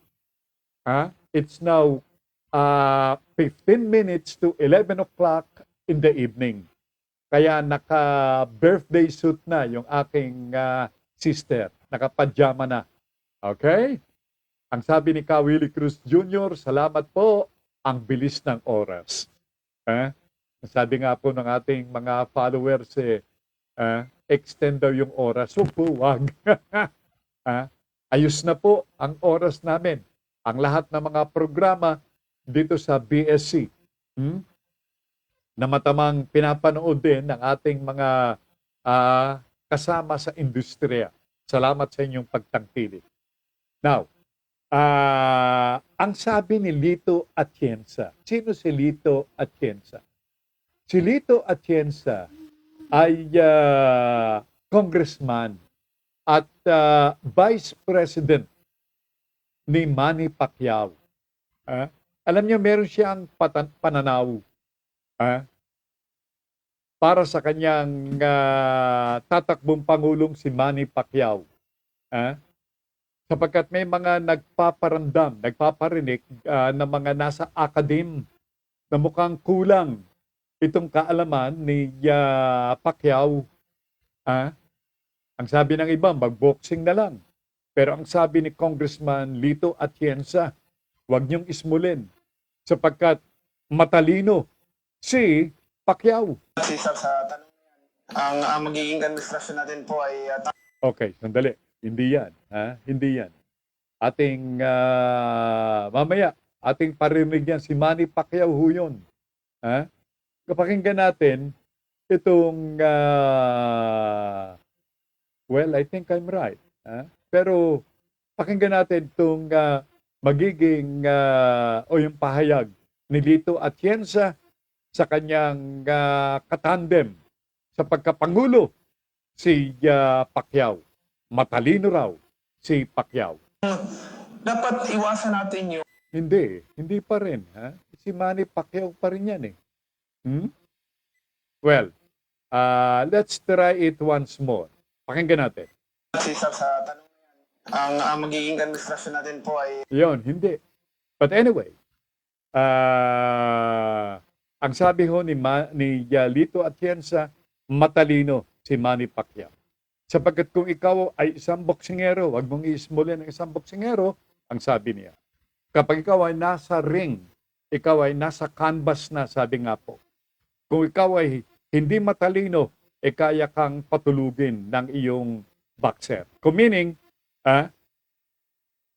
It's now 15 minutes to 11 o'clock in the evening. Kaya naka-birthday suit na yung aking sister. Naka-pajama na. Okay? Ang sabi ni Willie Cruz Jr., salamat po, ang bilis ng oras. Sabi nga po ng ating mga followers, extend daw yung oras. So po, wag. Ayos na po ang oras namin. Ang lahat ng mga programa dito sa BSC na matamang pinapanood din ng ating mga kasama sa industriya. Salamat sa inyong pagtangkilik. Now, ang sabi ni Lito Atienza, sino si Lito Atienza? Si Lito Atienza ay congressman at vice president ni Manny Pacquiao. Alam niyo, meron siyang pananaw para sa kanyang tatakbong pangulong si Manny Pacquiao. Sapagkat may mga nagpaparinig na mga nasa academe na mukhang kulang itong kaalaman ni Pacquiao. Ang sabi ng iba, mag-boxing na lang. Pero ang sabi ni Congressman Lito Atienza, huwag niyong ismulin sapagkat matalino si Pacquiao. Sa tanong yan, ang magiging administrasyon natin po ay Okay, sandali. Hindi yan. Hindi yan. Ating, mamaya, ating parinig yan. Si Manny Pacquiao ho yun. Kapakinggan natin itong, well, I think I'm right. Pero pakinggan natin itong magiging o yung pahayag ni Lito Atienza sa kanyang katandem sa pagkapangulo si Pacquiao. Matalino raw si Pacquiao. dapat iwasan natin yung Hindi pa rin. Si Manny Pacquiao pa rin yan eh. Well, let's try it once more. Pakinggan natin. sa tanong yan, ang magiging administrasyon natin po ay Yon, hindi. But anyway, ang sabi ho ni Lito Atienza, matalino si Manny Pacquiao. Sapagkat kung ikaw ay isang boksingero, wag mong iismulin ng isang boksingero, ang sabi niya. Kapag ikaw ay nasa ring, ikaw ay nasa canvas na, sabi nga po. Kung ikaw ay hindi matalino, kaya kang patulugin ng iyong boxer. Kung meaning,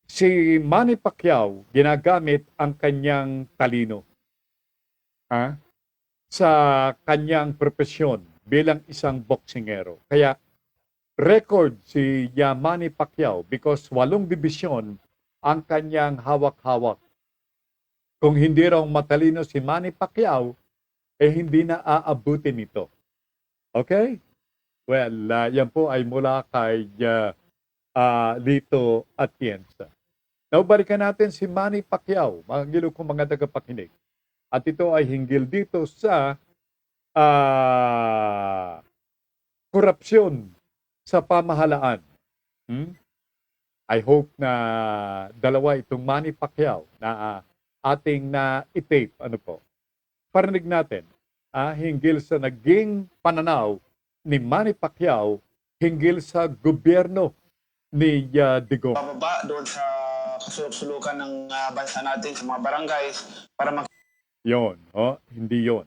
si Manny Pacquiao ginagamit ang kanyang talino sa kanyang profesyon bilang isang boksingero. Kaya record si Manny Pacquiao because 8 dibisyon ang kanyang hawak-hawak. Kung hindi raw matalino si Manny Pacquiao, hindi na aabutin ito. Okay? Well, yan po ay mula kay Lito Atienza. Now, balikan natin si Manny Pacquiao, mga giliw kong mga tagapakinig. At ito ay hinggil dito sa korupsyon sa pamahalaan. I hope na dalawa itong Manny Pacquiao na ating na i-tape. Ano po? Parinig natin hinggil sa naging pananaw ni Manny Pacquiao hinggil sa gobyerno ni Digong. bababa doon sa kasulok-sulukan ng bansa natin sa mga barangays para Yon, hindi yon.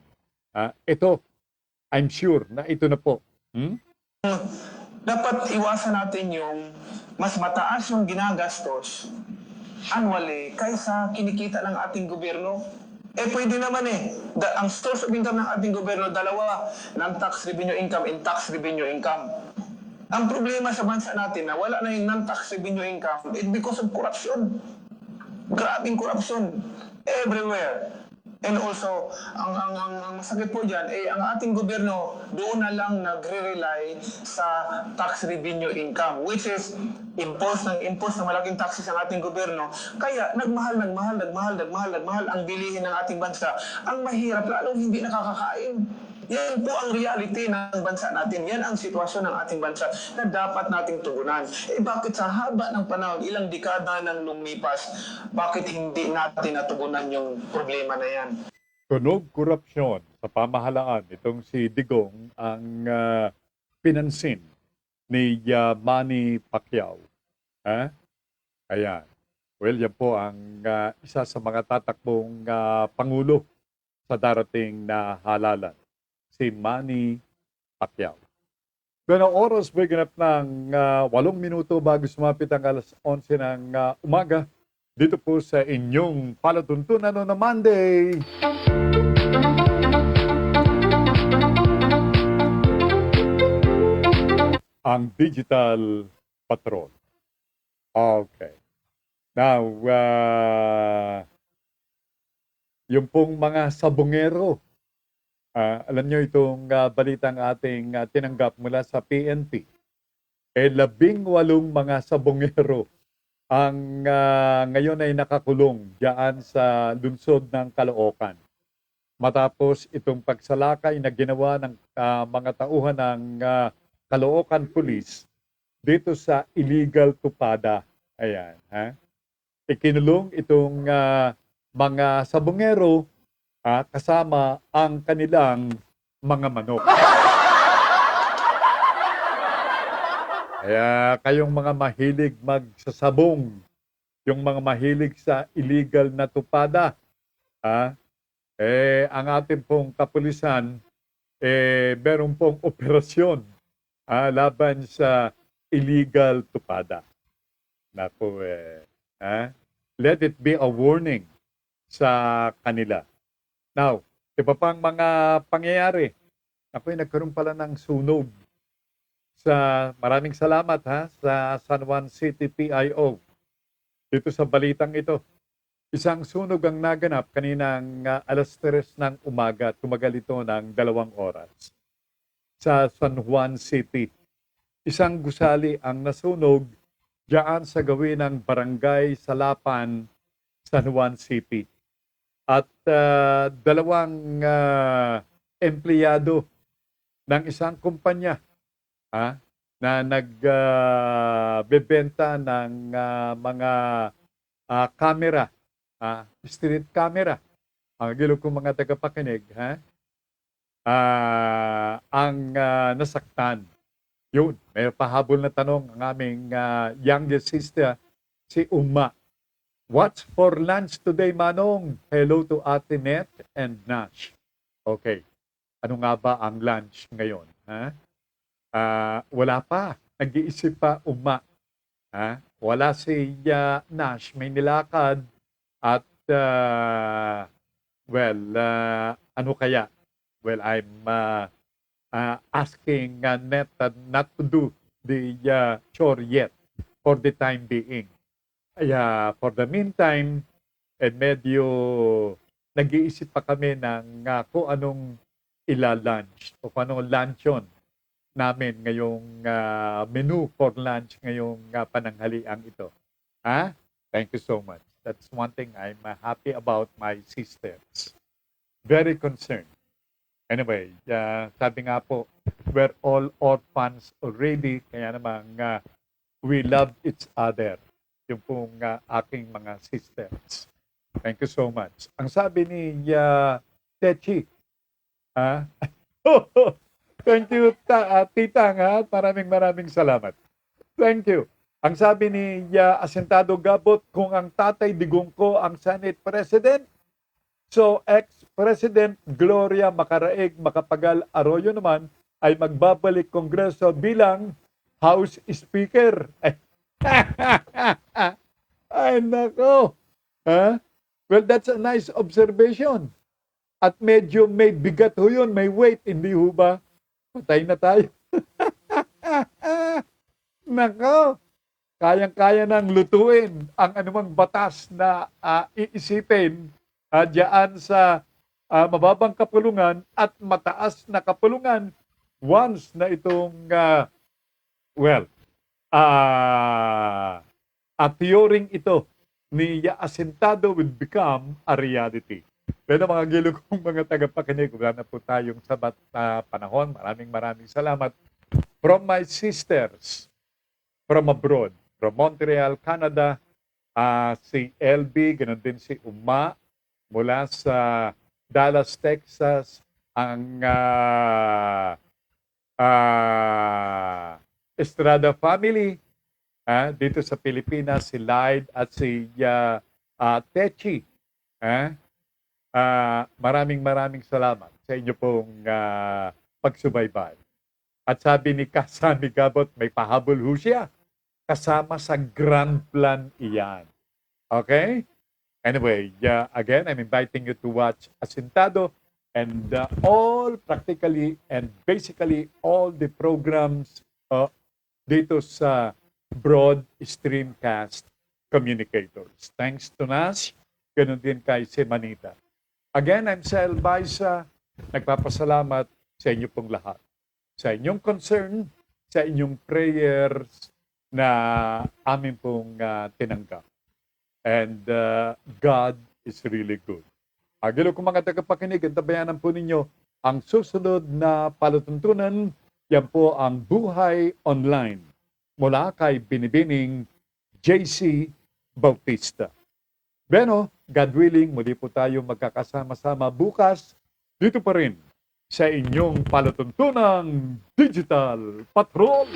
Ito, I'm sure na ito na po. dapat iwasan natin yung mas mataas yung ginagastos annually kaysa kinikita ng ating gobyerno. Pwede naman ang source of income ng ating gobyerno, dalawa, non-tax revenue income and tax revenue income. Ang problema sa bansa natin na wala na yung non-tax revenue income, it's because of corruption. Grabing corruption everywhere. And also, ang masakit po dyan, ang ating gobyerno doon na lang nagre-rely sa tax revenue income, which is impose ng malaking taxes ang ating gobyerno. Kaya nagmahal ang bilihin ng ating bansa. Ang mahirap, lalong hindi nakakakain. Yan po ang reality ng bansa natin. Yan ang sitwasyon ng ating bansa na dapat nating tugunan. Bakit sa haba ng panahon, ilang dekada nang lumipas, bakit hindi natin natugunan yung problema na yan? Tunog korupsyon sa pamahalaan. Itong si Digong ang pinansin ni Manny Pacquiao. Ayan. Well, yan po ang isa sa mga tatakbong Pangulo sa darating na halalan. Si Manny Pacquiao. Pero oras biganap ng 8 minuto bago sumapit ang alas 11 ng umaga dito po sa inyong palatuntunan na Monday. Ang Digital Patrol. Okay. Now, yung pong mga sabongero, alam nyo itong balitang ating tinanggap mula sa PNP. 18 mga sabongero ang ngayon ay nakakulong diyan sa lungsod ng Caloocan. Matapos itong pagsalakay na ginawa ng mga tauhan ng Caloocan Police dito sa illegal tupada. Ayan. Ikinulong itong mga sabongero kasama ang kanilang mga manok. Kaya kayong mga mahilig magsasabong, yung mga mahilig sa illegal na tupada, ang ating pong kapulisan, meron pong operasyon laban sa illegal tupada. Naku, let it be a warning sa kanila. Now, iba pang mga pangyayari. Ako'y nagkaroon pala ng sunog maraming salamat sa San Juan City PIO dito sa balitang ito. Isang sunog ang naganap kaninang alas 3 ng umaga. Tumagal ito ng 2 oras sa San Juan City. Isang gusali ang nasunog diyan sa gawin ng Barangay Salapan, San Juan City. At 2 empleyado ng isang kumpanya na nagbebenta ng mga camera, street camera. Ang gilo kong mga tagapakinig, ang nasaktan. Yun, may pahabol na tanong ang aming youngest sister, si Uma. What's for lunch today, Manong? Hello to Ate Net and Nash. Okay. Ano nga ba ang lunch ngayon? Wala pa. Nag-iisip pa Uma. Wala si Nash. May nilakad. At, ano kaya? Well, I'm asking Net not to do the chore yet for the time being. For the meantime, medyo nag-iisip pa kami ng kung anong ila-lunch o kung anong luncheon namin ngayong menu for lunch ngayong pananghaliang ito. Thank you so much. That's one thing I'm happy about my sisters. Very concerned. Anyway, sabi nga po, we're all orphans already, kaya namang we love each other. Yung pong aking mga sisters. Thank you so much. Ang sabi ni Techi, thank you, Titang, maraming salamat. Thank you. Ang sabi ni Asentado Gabot, kung ang Tatay Digong ko ang Senate President, so ex-President Gloria Macaraeg Macapagal Arroyo naman ay magbabalik Kongreso bilang House Speaker. Ay, nako. Well, that's a nice observation. At medyo may bigat ho yun, may weight, hindi ho ba? Patay na tayo. Nako. Kayang-kaya nang lutuin ang anumang batas na iisipin diyan sa mababang kapulungan at mataas na kapulungan once na itong, a theory ito ni Asintado will become a reality. Pero mga gilo kong mga tagapakinig, wala na po tayong sabat na panahon. Maraming salamat. From my sisters from abroad, from Montreal, Canada, si LB, ganun din si Uma, mula sa Dallas, Texas, ang Estrada family, dito sa Pilipinas, si Lyde at si Techi. Maraming salamat sa inyo pong pagsubaybay. At sabi ni Kasami Gabot, may pahabol ho siya. Kasama sa grand plan iyan. Okay? Anyway, again, I'm inviting you to watch Asintado and practically and basically all the programs dito sa Broad Streamcast Communicators. Thanks to Nas, ganun din kay Semanita. Again, I'm Sel Baisa. Nagpapasalamat sa inyo pong lahat. Sa inyong concern, sa inyong prayers na amin pong tinanggap. And God is really good. Agilo kong mga tagapakinig, ang tabayanan po ninyo ang susunod na palatuntunan. Yan po ang Buhay Online mula kay Binibining JC Bautista. Beno, God willing, muli po tayo magkakasama-sama bukas dito pa rin sa inyong palatuntunang Digital Patrol.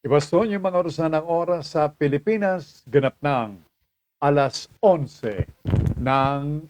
Ibasto yung mga oras sa Pilipinas, ganap ng alas 11 ng